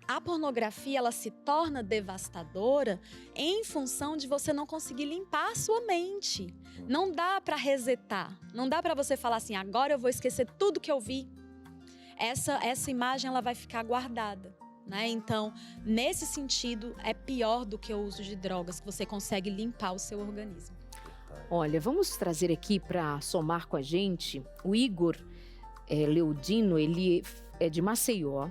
a pornografia, ela se torna devastadora em função de você não conseguir limpar a sua mente. Não dá para resetar. Não dá para você falar assim, agora eu vou esquecer tudo que eu vi. Essa imagem ela vai ficar guardada, né? Então, nesse sentido, é pior do que o uso de drogas, que você consegue limpar o seu organismo. Olha, vamos trazer aqui para somar com a gente o Igor Leodino, ele é de Maceió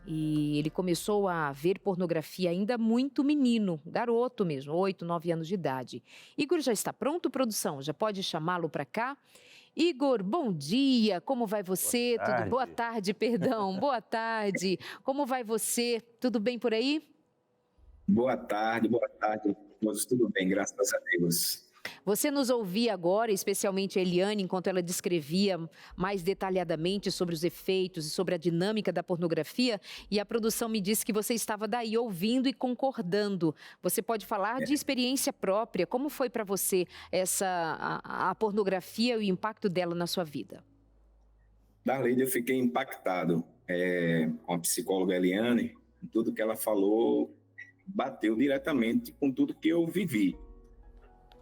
e ele começou a ver pornografia ainda muito menino, garoto mesmo, 8, 9 anos de idade. Igor já está pronto, produção? Já pode chamá-lo para cá? Igor, bom dia, como vai você? Boa tarde, perdão, boa tarde. Como vai você? Tudo bem por aí? Boa tarde, todos, tudo bem, graças a Deus. Você nos ouvia agora, especialmente a Eliane, enquanto ela descrevia mais detalhadamente sobre os efeitos e sobre a dinâmica da pornografia, e a produção me disse que você estava daí ouvindo e concordando. Você pode falar de experiência própria, como foi para você a pornografia e o impacto dela na sua vida? Darleide, eu fiquei impactado com a psicóloga Eliane, tudo que ela falou bateu diretamente com tudo que eu vivi.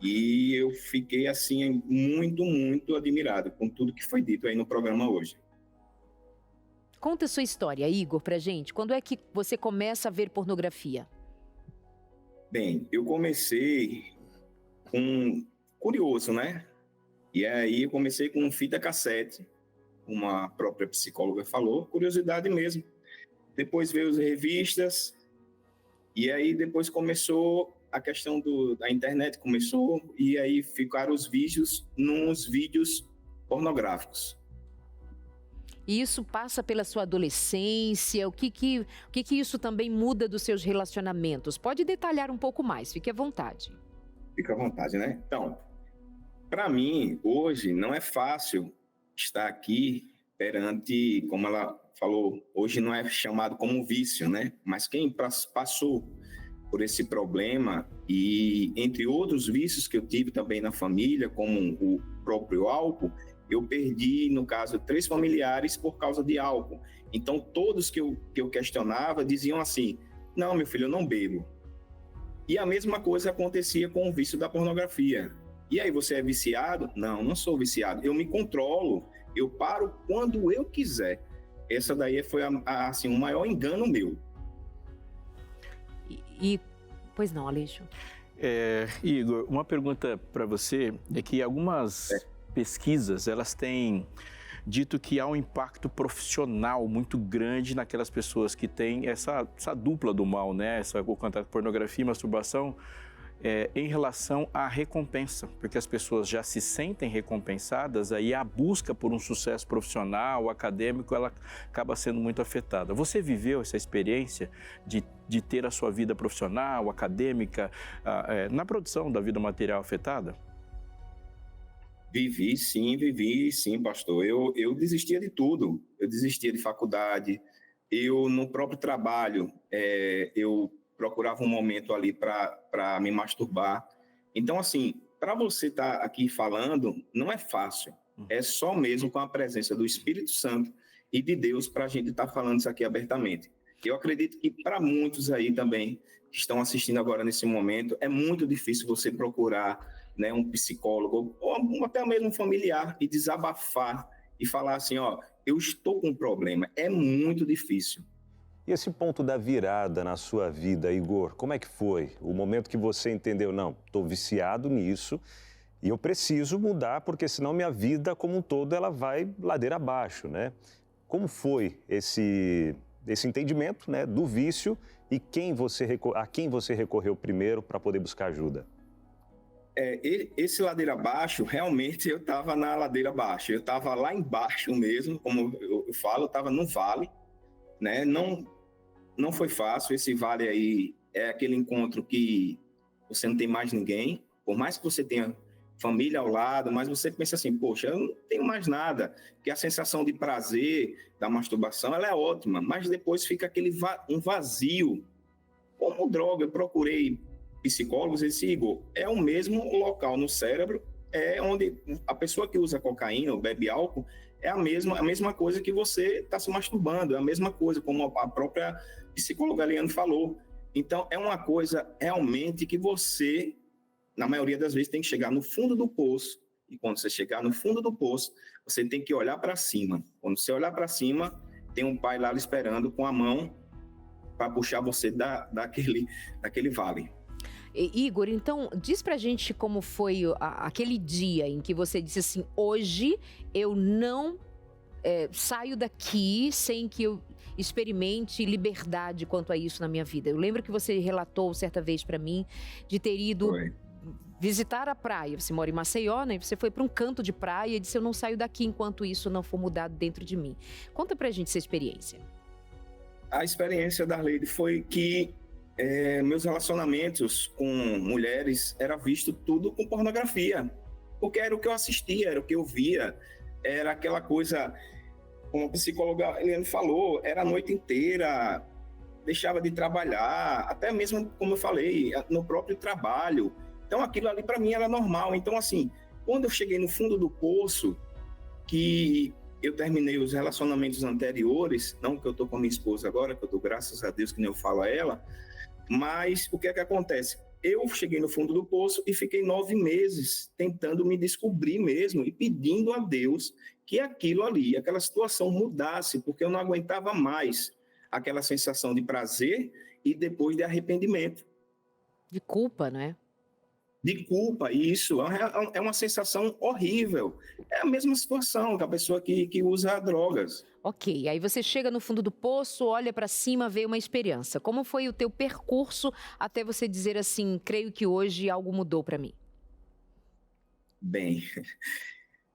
E eu fiquei, assim, muito, muito admirado com tudo que foi dito aí no programa hoje. Conta a sua história, Igor, pra gente. Quando é que você começa a ver pornografia? Bem, eu comecei curioso, né? E aí eu comecei com fita cassete, uma própria psicóloga falou, curiosidade mesmo. Depois veio as revistas, e aí depois começou a questão da internet, começou, e aí ficaram os vídeos nos vídeos pornográficos. E isso passa pela sua adolescência? O que isso também muda dos seus relacionamentos? Pode detalhar um pouco mais, fique à vontade. Fica à vontade, né? Então, para mim, hoje, não é fácil estar aqui perante, como ela falou, hoje não é chamado como vício, né? Mas quem passou por esse problema e entre outros vícios que eu tive também na família, como o próprio álcool, eu perdi, no caso, 3 familiares por causa de álcool. Então, todos que eu questionava diziam assim, não, meu filho, eu não bebo. E a mesma coisa acontecia com o vício da pornografia. E aí, você é viciado? Não, não sou viciado. Eu me controlo, eu paro quando eu quiser. Essa daí foi assim, o maior engano meu. Pois não, Aleixo. Igor, uma pergunta para você é que algumas pesquisas, elas têm dito que há um impacto profissional muito grande naquelas pessoas que têm essa dupla do mal, né? O contato com pornografia e masturbação, em relação à recompensa, porque as pessoas já se sentem recompensadas, aí a busca por um sucesso profissional, acadêmico, ela acaba sendo muito afetada. Você viveu essa experiência de ter a sua vida profissional, acadêmica, na produção da vida material afetada? Vivi sim, pastor. Eu desistia de tudo. Eu desistia de faculdade. Eu, no próprio trabalho, eu procurava um momento ali para me masturbar. Então, assim, para você estar aqui falando, não é fácil. É só mesmo com a presença do Espírito Santo e de Deus para a gente estar falando isso aqui abertamente. Eu acredito que para muitos aí também que estão assistindo agora nesse momento, é muito difícil você procurar, né, um psicólogo ou até mesmo um familiar e desabafar e falar assim, ó, eu estou com um problema. É muito difícil. E esse ponto da virada na sua vida, Igor, como é que foi? O momento que você entendeu, não, estou viciado nisso e eu preciso mudar porque senão minha vida como um todo ela vai ladeira abaixo, né? Como foi esse entendimento, né, do vício e a quem você recorreu primeiro para poder buscar ajuda? Esse ladeira abaixo, realmente eu estava na ladeira abaixo. Eu estava lá embaixo mesmo, como eu falo, eu estava no vale, né? Não foi fácil. Esse vale aí é aquele encontro que você não tem mais ninguém. Por mais que você tenha família ao lado, mas você pensa assim, poxa, eu não tenho mais nada. Porque a sensação de prazer da masturbação, ela é ótima, mas depois fica um vazio. Como droga, eu procurei psicólogos, esse Igor, é o mesmo local no cérebro, é onde a pessoa que usa cocaína ou bebe álcool, é a mesma coisa que você está se masturbando, é a mesma coisa, como a própria psicóloga Eliane falou. Então, é uma coisa realmente que você, na maioria das vezes, tem que chegar no fundo do poço, e quando você chegar no fundo do poço, você tem que olhar para cima. Quando você olhar para cima, tem um pai lá esperando com a mão para puxar você daquele vale. Igor, então, diz pra gente como foi aquele dia em que você disse assim, hoje eu não saio daqui sem que eu experimente liberdade quanto a isso na minha vida. Eu lembro que você relatou certa vez pra mim de ter ido visitar a praia. Você mora em Maceió, né? Você foi para um canto de praia e disse, eu não saio daqui enquanto isso não for mudado dentro de mim. Conta pra gente essa experiência. A experiência da Leide foi que meus relacionamentos com mulheres era visto tudo com pornografia, porque era o que eu assistia, era o que eu via, era aquela coisa, como a psicóloga Eliane falou, era a noite inteira, deixava de trabalhar, até mesmo, como eu falei, no próprio trabalho. Então aquilo ali para mim era normal. Então assim, quando eu cheguei no fundo do poço, que eu terminei os relacionamentos anteriores, não que eu tô com a minha esposa agora, que eu dou graças a Deus que nem eu falo a ela, mas o que é que acontece? Eu cheguei no fundo do poço e fiquei 9 meses tentando me descobrir mesmo e pedindo a Deus que aquilo ali, aquela situação mudasse, porque eu não aguentava mais aquela sensação de prazer e depois de arrependimento. De culpa, né? De culpa, isso é uma sensação horrível. É a mesma situação da pessoa que usa drogas. Ok, aí você chega no fundo do poço, olha para cima, vê uma esperança. Como foi o teu percurso até você dizer assim, creio que hoje algo mudou para mim? Bem,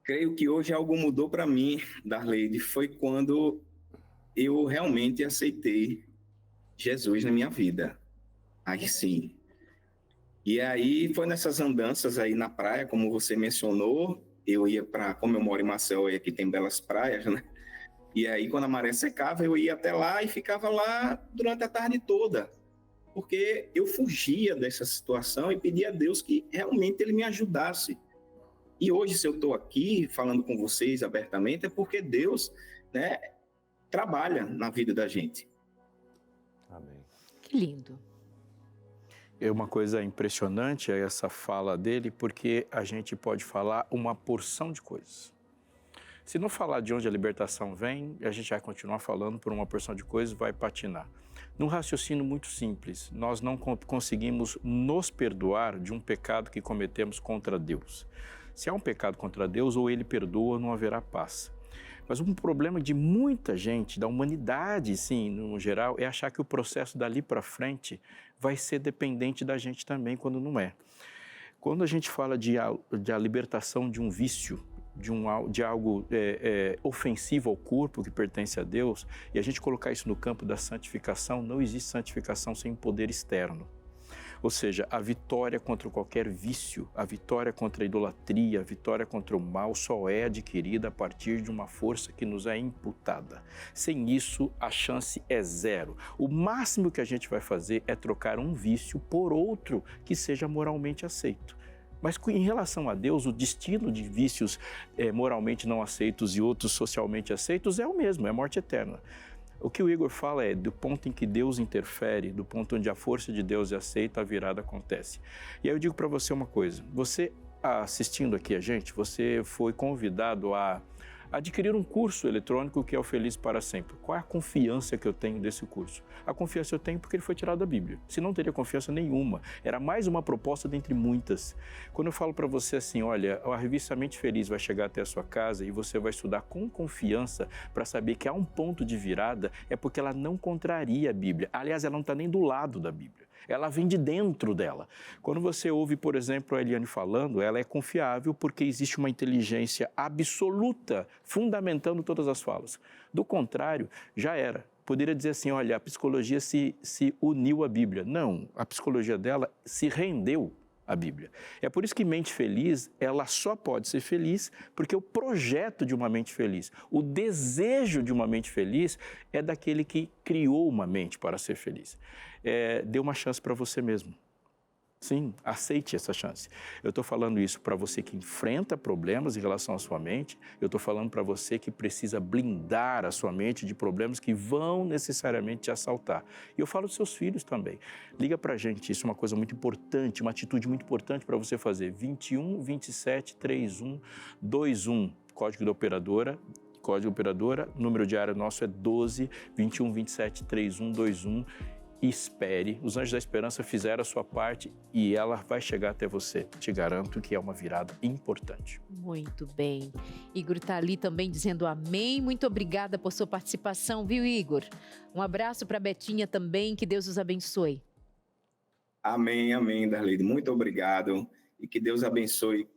creio que hoje algo mudou para mim, Darleide, foi quando eu realmente aceitei Jesus na minha vida. Aí sim. E aí foi nessas andanças aí na praia, como você mencionou, eu ia como eu moro em Maceió e aqui tem belas praias, né? E aí quando a maré secava, eu ia até lá e ficava lá durante a tarde toda, porque eu fugia dessa situação e pedia a Deus que realmente Ele me ajudasse. E hoje, se eu estou aqui falando com vocês abertamente, é porque Deus, né, trabalha na vida da gente. Amém. Que lindo. É uma coisa impressionante essa fala dele, porque a gente pode falar uma porção de coisas. Se não falar de onde a libertação vem, a gente vai continuar falando por uma porção de coisas, vai patinar. Num raciocínio muito simples, nós não conseguimos nos perdoar de um pecado que cometemos contra Deus. Se há um pecado contra Deus, ou Ele perdoa, não haverá paz. Mas um problema de muita gente, da humanidade, sim, no geral, é achar que o processo dali para frente vai ser dependente da gente também, quando não é. Quando a gente fala de a libertação de um vício, de algo ofensivo ao corpo que pertence a Deus, e a gente colocar isso no campo da santificação, não existe santificação sem poder externo. Ou seja, a vitória contra qualquer vício, a vitória contra a idolatria, a vitória contra o mal só é adquirida a partir de uma força que nos é imputada. Sem isso, a chance é zero. O máximo que a gente vai fazer é trocar um vício por outro que seja moralmente aceito. Mas em relação a Deus, o destino de vícios moralmente não aceitos e outros socialmente aceitos é o mesmo, é a morte eterna. O que o Igor fala é do ponto em que Deus interfere, do ponto onde a força de Deus é aceita, a virada acontece. E aí eu digo para você uma coisa, você assistindo aqui a gente, você foi convidado a adquirir um curso eletrônico que é o Feliz para Sempre. Qual é a confiança que eu tenho desse curso? A confiança eu tenho porque ele foi tirado da Bíblia. Se não teria confiança nenhuma. Era mais uma proposta dentre muitas. Quando eu falo para você assim, olha, a revista Mente Feliz vai chegar até a sua casa e você vai estudar com confiança para saber que há um ponto de virada, é porque ela não contraria a Bíblia. Aliás, ela não está nem do lado da Bíblia. Ela vem de dentro dela. Quando você ouve, por exemplo, a Eliane falando, ela é confiável porque existe uma inteligência absoluta fundamentando todas as falas. Do contrário, já era. Poderia dizer assim, olha, a psicologia se uniu à Bíblia. Não, a psicologia dela se rendeu à Bíblia. É por isso que mente feliz, ela só pode ser feliz porque o projeto de uma mente feliz, o desejo de uma mente feliz é daquele que criou uma mente para ser feliz. Dê uma chance para você mesmo. Sim, aceite essa chance. Eu estou falando isso para você que enfrenta problemas em relação à sua mente, eu estou falando para você que precisa blindar a sua mente de problemas que vão necessariamente te assaltar. E eu falo dos seus filhos também. Liga para a gente, isso é uma coisa muito importante, uma atitude muito importante para você fazer. 21 27 31 21, código da operadora. Código operadora, número de área nosso é 12 21 27 31 21. Espere, os Anjos da Esperança fizeram a sua parte e ela vai chegar até você. Te garanto que é uma virada importante. Muito bem. Igor está ali também dizendo amém. Muito obrigada por sua participação, viu, Igor? Um abraço para a Betinha também, que Deus os abençoe. Amém, amém, Darleide. Muito obrigado e que Deus abençoe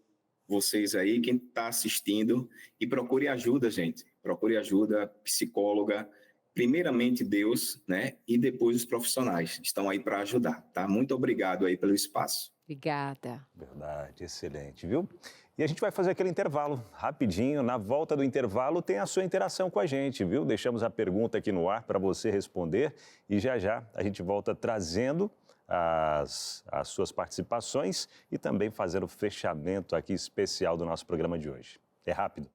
vocês aí, quem está assistindo, e procure ajuda, gente. Procure ajuda, psicóloga, primeiramente Deus, né? E depois os profissionais estão aí para ajudar, tá? Muito obrigado aí pelo espaço. Obrigada. Verdade, excelente, viu? E a gente vai fazer aquele intervalo rapidinho. Na volta do intervalo tem a sua interação com a gente, viu? Deixamos a pergunta aqui no ar para você responder e já a gente volta trazendo as suas participações e também fazendo o fechamento aqui especial do nosso programa de hoje. É rápido.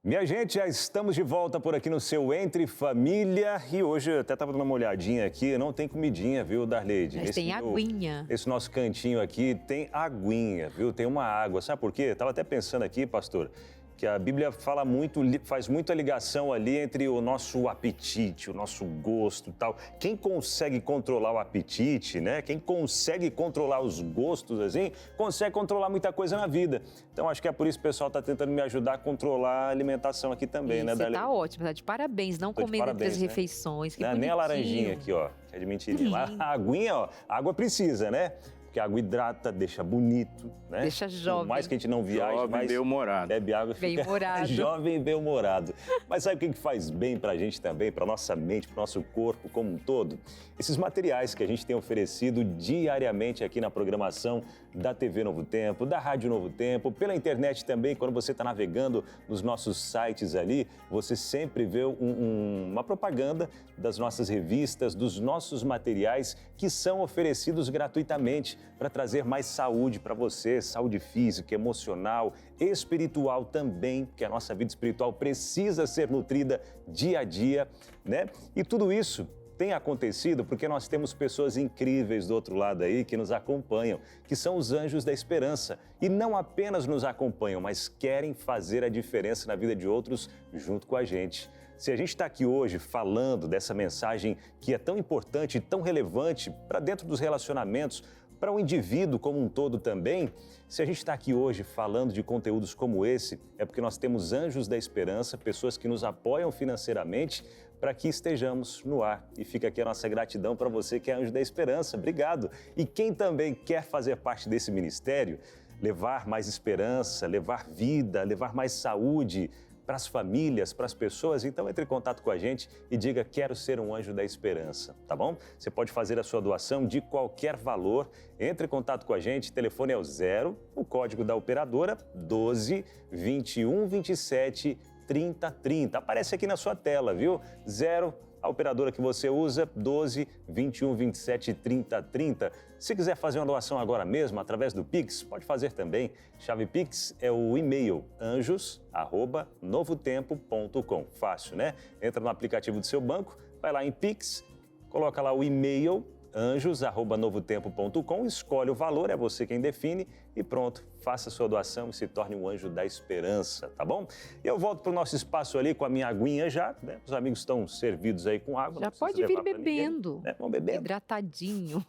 Minha gente, já estamos de volta por aqui no seu Entre Família e hoje eu até estava dando uma olhadinha aqui, não tem comidinha, viu, Darleide? Mas tem aguinha. Esse nosso cantinho aqui tem aguinha, viu? Tem uma água, sabe por quê? Estava até pensando aqui, pastor, que a Bíblia fala muito, faz muita ligação ali entre o nosso apetite, o nosso gosto e tal. Quem consegue controlar o apetite, né? Quem consegue controlar os gostos, assim, consegue controlar muita coisa na vida. Então, acho que é por isso que o pessoal está tentando me ajudar a controlar a alimentação aqui também, isso, né, Darlene? Tá ótimo, tá de parabéns, não comendo entre as refeições. Que nem a laranjinha aqui, ó, que é de mentirinha. A aguinha, ó, a água precisa, né? Porque a água hidrata, deixa bonito, né? Deixa jovem. Por mais que a gente não viaje, jovem, mais bem-humorado. Bebe água e fica jovem e bem-humorado. Mas sabe o que faz bem pra gente também, pra nossa mente, pro nosso corpo como um todo? Esses materiais que a gente tem oferecido diariamente aqui na programação da TV Novo Tempo, da Rádio Novo Tempo, pela internet também, quando você está navegando nos nossos sites ali, você sempre vê uma propaganda das nossas revistas, dos nossos materiais que são oferecidos gratuitamente para trazer mais saúde para você, saúde física, emocional, espiritual também, porque a nossa vida espiritual precisa ser nutrida dia a dia, né? E tudo isso tem acontecido porque nós temos pessoas incríveis do outro lado aí que nos acompanham, que são os Anjos da Esperança. E não apenas nos acompanham, mas querem fazer a diferença na vida de outros junto com a gente. Se a gente está aqui hoje falando dessa mensagem que é tão importante e tão relevante para dentro dos relacionamentos, para o indivíduo como um todo também, se a gente está aqui hoje falando de conteúdos como esse, é porque nós temos Anjos da Esperança, pessoas que nos apoiam financeiramente para que estejamos no ar. E fica aqui a nossa gratidão para você que é Anjo da Esperança. Obrigado! E quem também quer fazer parte desse ministério, levar mais esperança, levar vida, levar mais saúde para as famílias, para as pessoas, então entre em contato com a gente e diga: quero ser um Anjo da Esperança, tá bom? Você pode fazer a sua doação de qualquer valor, entre em contato com a gente, o telefone é o 0, o código da operadora 12 21 27 30 30, aparece aqui na sua tela, viu? 0 A operadora que você usa, 12 21 27 30 30. Se quiser fazer uma doação agora mesmo, através do Pix, pode fazer também. Chave Pix é o e-mail anjos@novotempo.com. Fácil, né? Entra no aplicativo do seu banco, vai lá em Pix, coloca lá o e-mail anjos@novotempo.com, escolhe o valor, é você quem define e pronto, faça a sua doação e se torne um anjo da esperança, tá bom? E eu volto para o nosso espaço ali com a minha aguinha já, né? Os amigos estão servidos aí com água. Já pode vir bebendo, né? Vamos bebendo. Hidratadinho.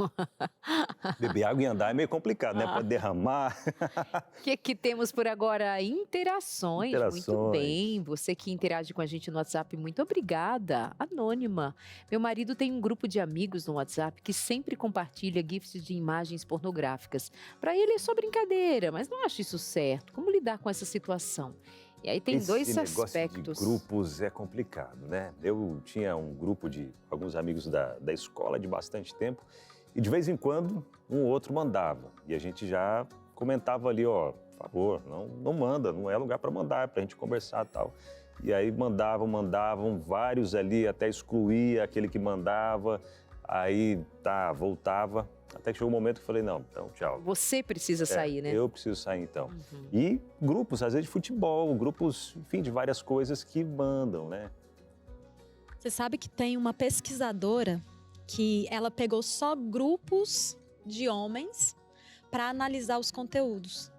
Beber água e andar é meio complicado, né? Pode derramar. O que temos por agora? Interações. Muito bem. Você que interage com a gente no WhatsApp, muito obrigada. Anônima. Meu marido tem um grupo de amigos no WhatsApp que sempre compartilha gifs de imagens pornográficas. Para ele é só brincadeira, mas não acho isso certo. Como lidar com essa situação? E aí tem dois aspectos. De grupos é complicado, né? Eu tinha um grupo de alguns amigos da escola de bastante tempo e de vez em quando um ou outro mandava. E a gente já comentava ali, ó, por favor, não manda, não é lugar para mandar, é para a gente conversar e tal. E aí mandavam vários ali, até excluía aquele que mandava, aí voltava. Até que chegou um momento que eu falei, não, então tchau. Você precisa sair, né? Eu preciso sair então. E grupos, às vezes de futebol, grupos, enfim, de várias coisas que mandam, né? Você sabe que tem uma pesquisadora que ela pegou só grupos de homens para analisar os conteúdos.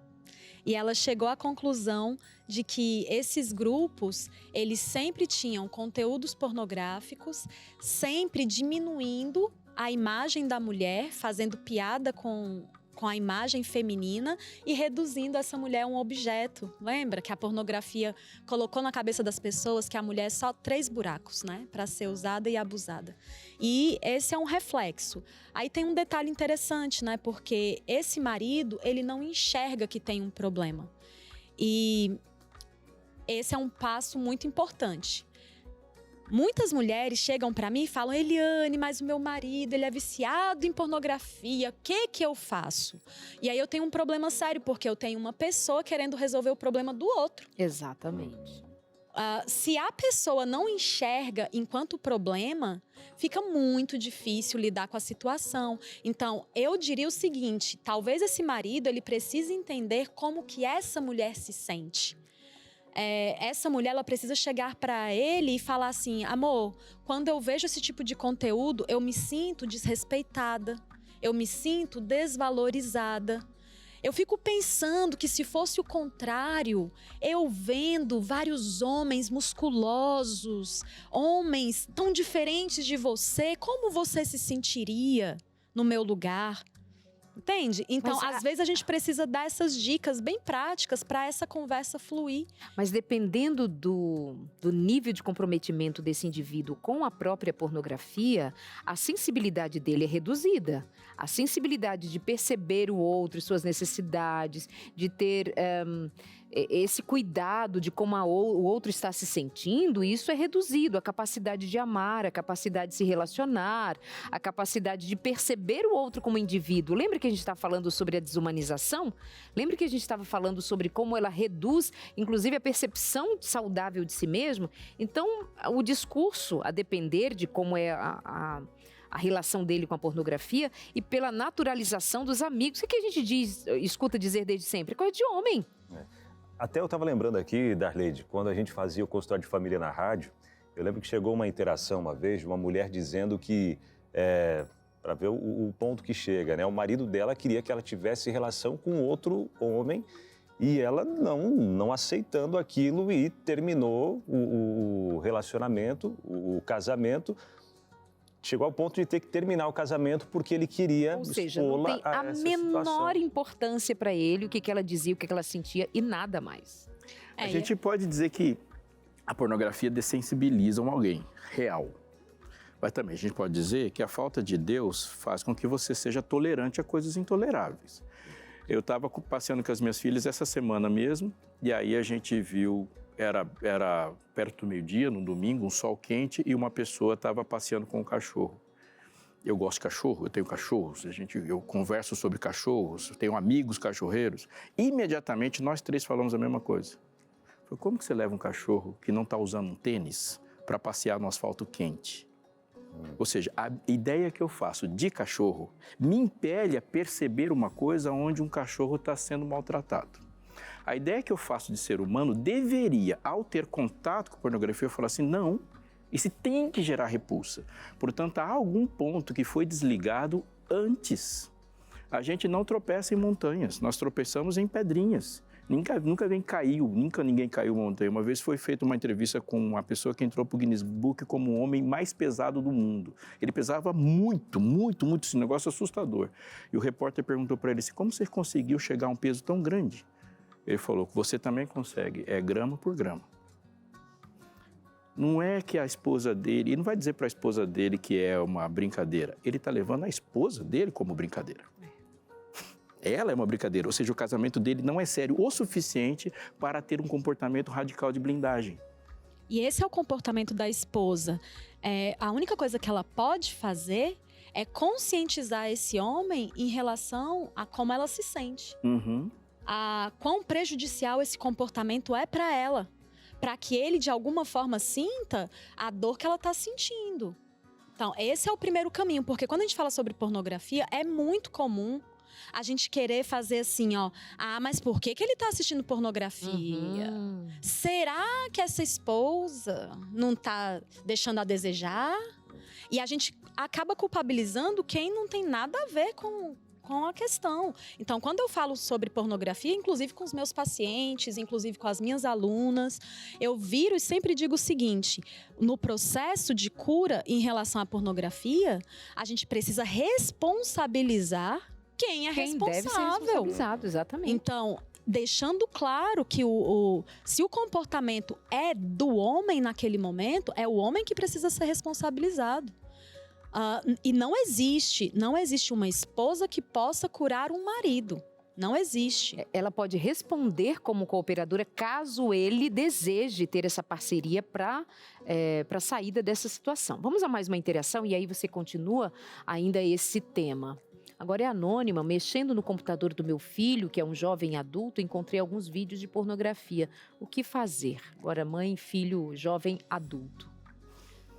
E ela chegou à conclusão de que esses grupos, eles sempre tinham conteúdos pornográficos, sempre diminuindo a imagem da mulher, fazendo piada com a imagem feminina e reduzindo essa mulher a um objeto. Lembra que a pornografia colocou na cabeça das pessoas que a mulher é só 3 buracos, né? Para ser usada e abusada. E esse é um reflexo. Aí tem um detalhe interessante, né? Porque esse marido, ele não enxerga que tem um problema. E esse é um passo muito importante. Muitas mulheres chegam para mim e falam, Eliane, mas o meu marido, ele é viciado em pornografia, o que eu faço? E aí eu tenho um problema sério, porque eu tenho uma pessoa querendo resolver o problema do outro. Exatamente. Se a pessoa não enxerga enquanto problema, fica muito difícil lidar com a situação. Então, eu diria o seguinte, talvez esse marido, ele precise entender como que essa mulher se sente. Essa mulher, ela precisa chegar para ele e falar assim, amor, quando eu vejo esse tipo de conteúdo, eu me sinto desrespeitada, eu me sinto desvalorizada. Eu fico pensando que se fosse o contrário, eu vendo vários homens musculosos, homens tão diferentes de você, como você se sentiria no meu lugar? Entende? Então, às vezes a gente precisa dar essas dicas bem práticas para essa conversa fluir. Mas dependendo do nível de comprometimento desse indivíduo com a própria pornografia, a sensibilidade dele é reduzida. A sensibilidade de perceber o outro, suas necessidades, de ter esse cuidado de como o outro está se sentindo, isso é reduzido. A capacidade de amar, a capacidade de se relacionar, a capacidade de perceber o outro como indivíduo. Lembra que a gente estava falando sobre a desumanização? Lembra que a gente estava falando sobre como ela reduz, inclusive, a percepção saudável de si mesmo? Então, o discurso, a depender de como é a relação dele com a pornografia e pela naturalização dos amigos. O que a gente escuta dizer desde sempre? Coisa de homem. Até eu estava lembrando aqui, Darleide, quando a gente fazia o consultório de família na rádio, eu lembro que chegou uma interação uma vez de uma mulher dizendo que, para ver o ponto que chega, né? O marido dela queria que ela tivesse relação com outro homem e ela não aceitando aquilo e terminou o relacionamento, o casamento. Chegou ao ponto de ter que terminar o casamento porque ele queria Ou seja, não tem a menor importância para ele o que ela dizia, o que ela sentia e nada mais. A gente pode dizer que a pornografia dessensibiliza alguém, real. Mas também a gente pode dizer que a falta de Deus faz com que você seja tolerante a coisas intoleráveis. Eu estava passeando com as minhas filhas essa semana mesmo, e aí a gente viu... Era perto do meio-dia, no domingo, um sol quente, e uma pessoa estava passeando com um cachorro. Eu gosto de cachorro, eu tenho cachorros, eu converso sobre cachorros, eu tenho amigos cachorreiros. Imediatamente, nós 3 falamos a mesma coisa. Falei, como que você leva um cachorro que não está usando um tênis para passear no asfalto quente? Ou seja, a ideia que eu faço de cachorro me impele a perceber uma coisa onde um cachorro está sendo maltratado. A ideia que eu faço de ser humano deveria, ao ter contato com pornografia, eu falar assim, não, isso tem que gerar repulsa. Portanto, há algum ponto que foi desligado antes. A gente não tropeça em montanhas, nós tropeçamos em pedrinhas. Nunca ninguém caiu montanha. Uma vez foi feita uma entrevista com uma pessoa que entrou para o Guinness Book como o homem mais pesado do mundo. Ele pesava muito, esse negócio assustador. E o repórter perguntou para ele assim, como você conseguiu chegar a um peso tão grande? Ele falou, você também consegue, é grama por grama. Não é que a esposa dele, ele não vai dizer para a esposa dele que é uma brincadeira, ele está levando a esposa dele como brincadeira. Ela é uma brincadeira, ou seja, o casamento dele não é sério o suficiente para ter um comportamento radical de blindagem. E esse é o comportamento da esposa. A única coisa que ela pode fazer é conscientizar esse homem em relação a como ela se sente. A quão prejudicial esse comportamento é para ela. Para que ele, de alguma forma, sinta a dor que ela está sentindo. Então, esse é o primeiro caminho. Porque quando a gente fala sobre pornografia, é muito comum a gente querer fazer assim, ó, mas por que ele tá assistindo pornografia? Será que essa esposa não tá deixando a desejar? E a gente acaba culpabilizando quem não tem nada a ver com a questão. Então, quando eu falo sobre pornografia, inclusive com os meus pacientes, inclusive com as minhas alunas, eu viro e sempre digo o seguinte, no processo de cura em relação à pornografia, a gente precisa responsabilizar quem é responsável. Deve ser responsabilizado, exatamente. Então, deixando claro que se o comportamento é do homem naquele momento, é o homem que precisa ser responsabilizado. E não existe uma esposa que possa curar um marido. Não existe. Ela pode responder como cooperadora caso ele deseje ter essa parceria para a saída dessa situação. Vamos a mais uma interação e aí você continua ainda esse tema. Agora é anônima, mexendo no computador do meu filho, que é um jovem adulto, encontrei alguns vídeos de pornografia. O que fazer? Agora mãe, filho, jovem adulto.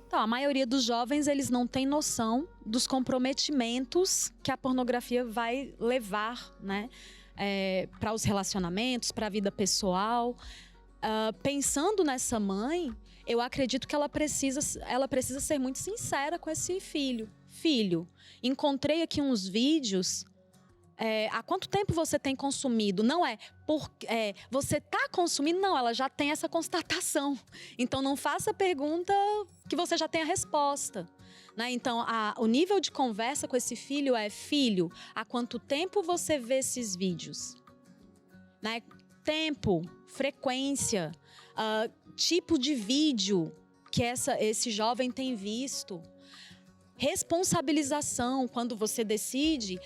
Então, a maioria dos jovens, eles não têm noção dos comprometimentos que a pornografia vai levar, né? Para os relacionamentos, para a vida pessoal. Pensando nessa mãe, eu acredito que ela precisa ser muito sincera com esse filho. Filho, encontrei aqui uns vídeos. Há quanto tempo você tem consumido? Não você está consumindo? Não, ela já tem essa constatação. Então, não faça pergunta que você já tem a resposta. Né? Então, o nível de conversa com esse filho é: filho, há quanto tempo você vê esses vídeos? Né? Tempo, frequência, tipo de vídeo que esse jovem tem visto. Responsabilização, quando você decide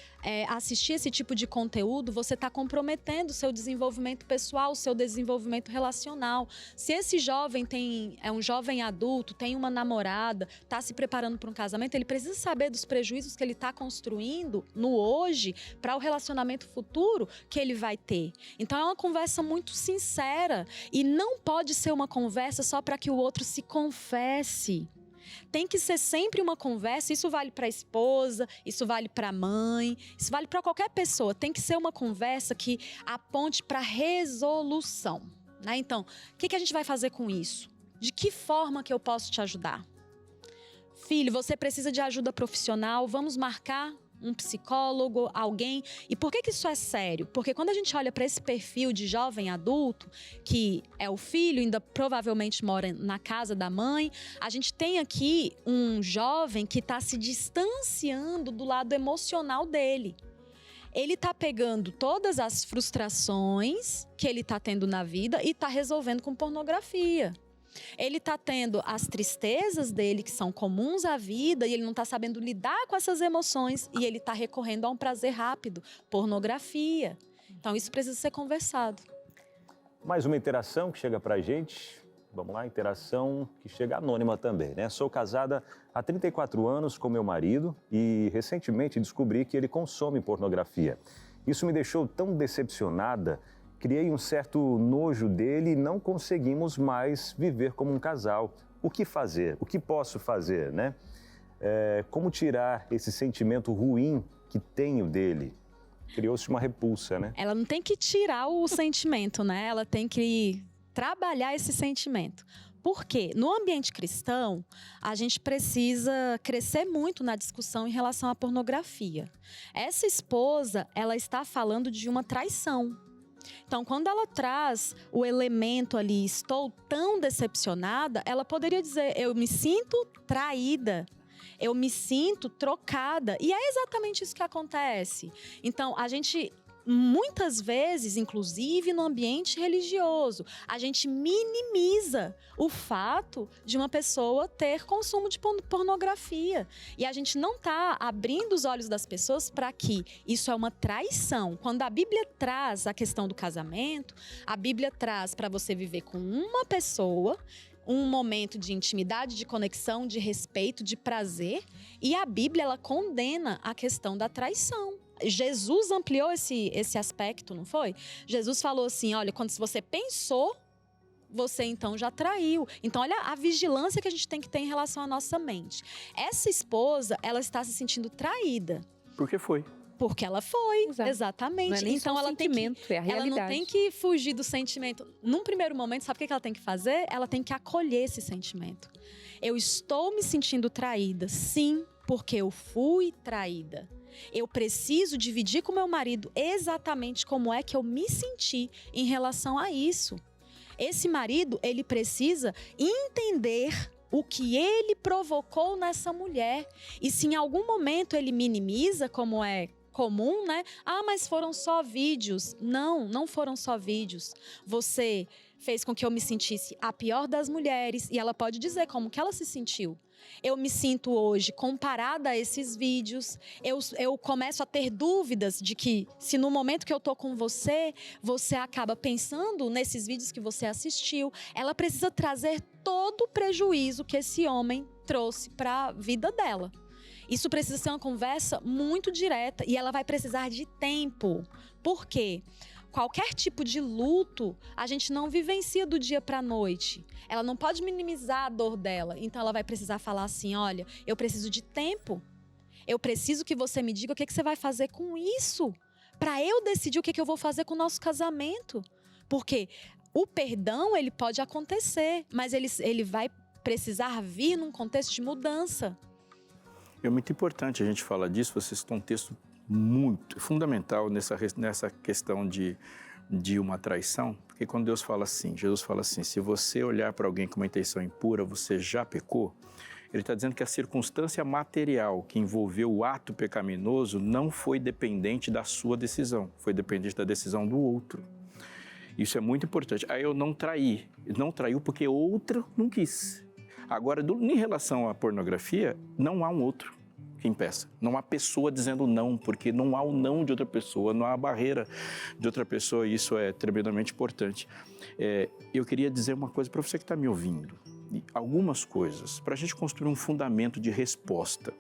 assistir esse tipo de conteúdo, você está comprometendo o seu desenvolvimento pessoal, o seu desenvolvimento relacional. Se esse jovem é um jovem adulto, tem uma namorada, está se preparando para um casamento, ele precisa saber dos prejuízos que ele está construindo no hoje para o relacionamento futuro que ele vai ter. Então é uma conversa muito sincera e não pode ser uma conversa só para que o outro se confesse. Tem que ser sempre uma conversa, isso vale para a esposa, isso vale para a mãe, isso vale para qualquer pessoa. Tem que ser uma conversa que aponte para resolução. Né? Então, o que a gente vai fazer com isso? De que forma que eu posso te ajudar? Filho, você precisa de ajuda profissional, vamos marcar um psicólogo, alguém. E por que isso é sério? Porque quando a gente olha para esse perfil de jovem adulto, que é o filho, ainda provavelmente mora na casa da mãe, a gente tem aqui um jovem que está se distanciando do lado emocional dele. Ele está pegando todas as frustrações que ele está tendo na vida e está resolvendo com pornografia. Ele está tendo as tristezas dele, que são comuns à vida, e ele não está sabendo lidar com essas emoções, e ele está recorrendo a um prazer rápido, pornografia. Então, isso precisa ser conversado. Mais uma interação que chega para a gente. Vamos lá, interação que chega anônima também, né? Sou casada há 34 anos com meu marido e recentemente descobri que ele consome pornografia. Isso me deixou tão decepcionada. Criei um certo nojo dele e não conseguimos mais viver como um casal. O que fazer? O que posso fazer, né? como tirar esse sentimento ruim que tenho dele? Criou-se uma repulsa, né? Ela não tem que tirar o sentimento, né? Ela tem que trabalhar esse sentimento. Por quê? No ambiente cristão, a gente precisa crescer muito na discussão em relação à pornografia. Essa esposa, ela está falando de uma traição. Então, quando ela traz o elemento ali, estou tão decepcionada, ela poderia dizer, eu me sinto traída. Eu me sinto trocada. E é exatamente isso que acontece. Então, a gente, muitas vezes, inclusive no ambiente religioso, a gente minimiza o fato de uma pessoa ter consumo de pornografia. E a gente não está abrindo os olhos das pessoas para que isso é uma traição. Quando a Bíblia traz a questão do casamento, a Bíblia traz para você viver com uma pessoa, um momento de intimidade, de conexão, de respeito, de prazer. E a Bíblia, ela condena a questão da traição. Jesus ampliou esse aspecto, não foi? Jesus falou assim, olha, quando você pensou, você então já traiu. Então, olha a vigilância que a gente tem que ter em relação à nossa mente. Essa esposa, ela está se sentindo traída. Por que foi? Porque ela foi, Exato. Exatamente. Não é nem então só ela sentimento, é a ela realidade. não tem que fugir do sentimento. Num primeiro momento, sabe o que ela tem que fazer? Ela tem que acolher esse sentimento. Eu estou me sentindo traída, sim, porque eu fui traída. Eu preciso dividir com meu marido exatamente como é que eu me senti em relação a isso. Esse marido, ele precisa entender o que ele provocou nessa mulher. E se em algum momento ele minimiza, como é comum, né? Ah, mas foram só vídeos. Não, não foram só vídeos. Você fez com que eu me sentisse a pior das mulheres e ela pode dizer como que ela se sentiu. Eu me sinto hoje comparada a esses vídeos, eu começo a ter dúvidas de que se no momento que eu tô com você, você acaba pensando nesses vídeos que você assistiu. Ela precisa trazer todo o prejuízo que esse homem trouxe para a vida dela. Isso precisa ser uma conversa muito direta e ela vai precisar de tempo. Por quê? Qualquer tipo de luto, a gente não vivencia do dia para a noite. Ela não pode minimizar a dor dela. Então, ela vai precisar falar assim, olha, eu preciso de tempo. Eu preciso que você me diga o que você vai fazer com isso. Para eu decidir o que eu vou fazer com o nosso casamento. Porque o perdão, ele pode acontecer, mas ele vai precisar vir num contexto de mudança. É muito importante a gente falar disso. Vocês estão um texto muito fundamental nessa questão de uma traição, porque quando Deus fala assim, Jesus fala assim, se você olhar para alguém com uma intenção impura, você já pecou. Ele está dizendo que a circunstância material que envolveu o ato pecaminoso não foi dependente da sua decisão, foi dependente da decisão do outro. Isso é muito importante. Aí eu não traí, não traiu porque outro não quis. Agora, em relação à pornografia, não há um outro que impeça. Não há pessoa dizendo não, porque não há o não de outra pessoa, não há a barreira de outra pessoa, e isso é tremendamente importante. Eu queria dizer uma coisa para você que está me ouvindo. Algumas coisas, para a gente construir um fundamento de resposta.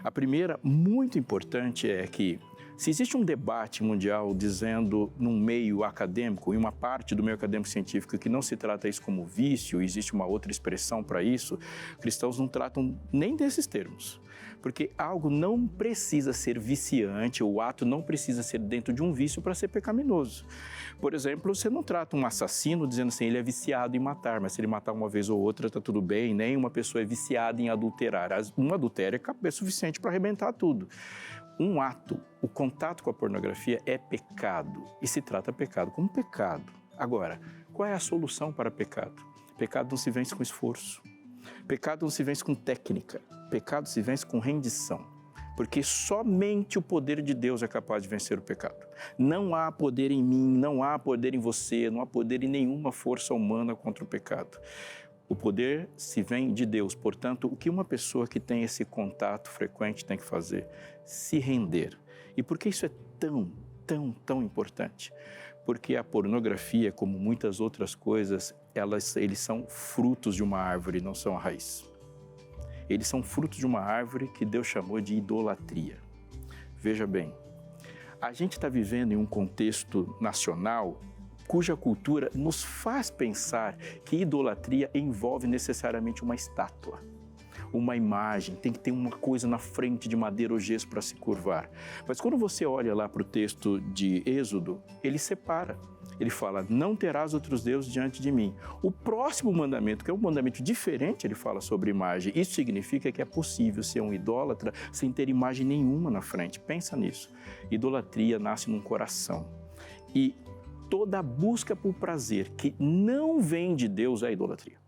A primeira, muito importante, é que se existe um debate mundial dizendo num meio acadêmico, em uma parte do meio acadêmico científico, que não se trata isso como vício, existe uma outra expressão para isso, cristãos não tratam nem desses termos. Porque algo não precisa ser viciante, o ato não precisa ser dentro de um vício para ser pecaminoso. Por exemplo, você não trata um assassino dizendo assim, ele é viciado em matar, mas se ele matar uma vez ou outra, está tudo bem, nem uma pessoa é viciada em adulterar. Um adultério é suficiente para arrebentar tudo. Um ato, o contato com a pornografia é pecado e se trata pecado como pecado. Agora, qual é a solução para pecado? Pecado não se vence com esforço. Pecado não se vence com técnica. Pecado se vence com rendição. Porque somente o poder de Deus é capaz de vencer o pecado. Não há poder em mim, não há poder em você, não há poder em nenhuma força humana contra o pecado. O poder se vem de Deus. Portanto, o que uma pessoa que tem esse contato frequente tem que fazer? Se render. E por que isso é tão importante? Porque a pornografia, como muitas outras coisas, eles são frutos de uma árvore, não são a raiz. Eles são frutos de uma árvore que Deus chamou de idolatria. Veja bem, a gente está vivendo em um contexto nacional cuja cultura nos faz pensar que idolatria envolve necessariamente uma estátua. uma imagem, tem que ter uma coisa na frente de madeira ou gesso para se curvar. Mas quando você olha lá para o texto de Êxodo, ele separa. Ele fala, não terás outros deuses diante de mim. O próximo mandamento, que é um mandamento diferente, ele fala sobre imagem. Isso significa que é possível ser um idólatra sem ter imagem nenhuma na frente. Pensa nisso. Idolatria nasce num coração. E toda busca por prazer que não vem de Deus é idolatria.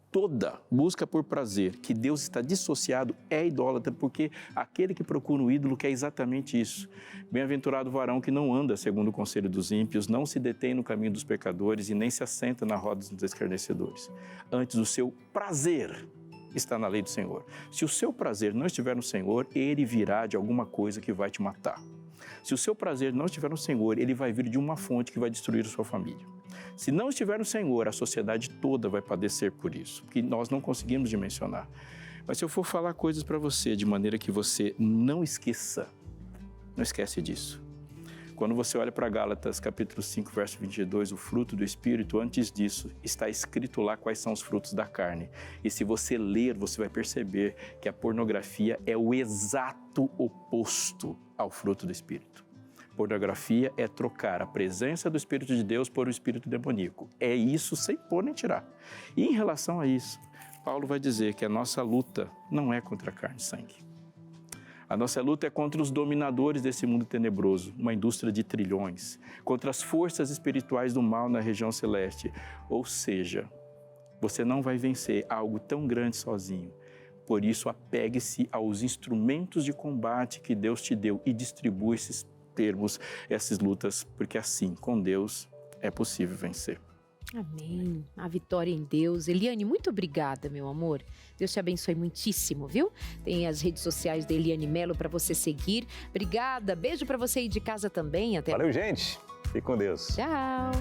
Toda busca por prazer que Deus está dissociado é idólatra, porque aquele que procura um ídolo quer exatamente isso. Bem-aventurado o varão que não anda segundo o conselho dos ímpios, não se detém no caminho dos pecadores e nem se assenta na roda dos escarnecedores. Antes, o seu prazer está na lei do Senhor. Se o seu prazer não estiver no Senhor, ele virá de alguma coisa que vai te matar. Se o seu prazer não estiver no Senhor, ele vai vir de uma fonte que vai destruir a sua família. Se não estiver no Senhor, a sociedade toda vai padecer por isso, porque nós não conseguimos dimensionar. Mas se eu for falar coisas para você de maneira que você não esqueça, não esquece disso. Quando você olha para Gálatas, capítulo 5, verso 22, o fruto do Espírito, antes disso, está escrito lá quais são os frutos da carne. E se você ler, você vai perceber que a pornografia é o exato oposto ao fruto do Espírito. Pornografia é trocar a presença do Espírito de Deus por um espírito demoníaco. É isso sem pôr nem tirar. E em relação a isso, Paulo vai dizer que a nossa luta não é contra carne e sangue. A nossa luta é contra os dominadores desse mundo tenebroso, uma indústria de trilhões, contra as forças espirituais do mal na região celeste. Ou seja, você não vai vencer algo tão grande sozinho. Por isso, apegue-se aos instrumentos de combate que Deus te deu e distribua esses termos, essas lutas, porque assim, com Deus, é possível vencer. Amém. A vitória em Deus. Eliane, muito obrigada, meu amor. Deus te abençoe muitíssimo, viu? Tem as redes sociais da Eliane Melo para você seguir. Obrigada. Beijo para você aí de casa também. Até. Valeu, gente. Fique com Deus. Tchau.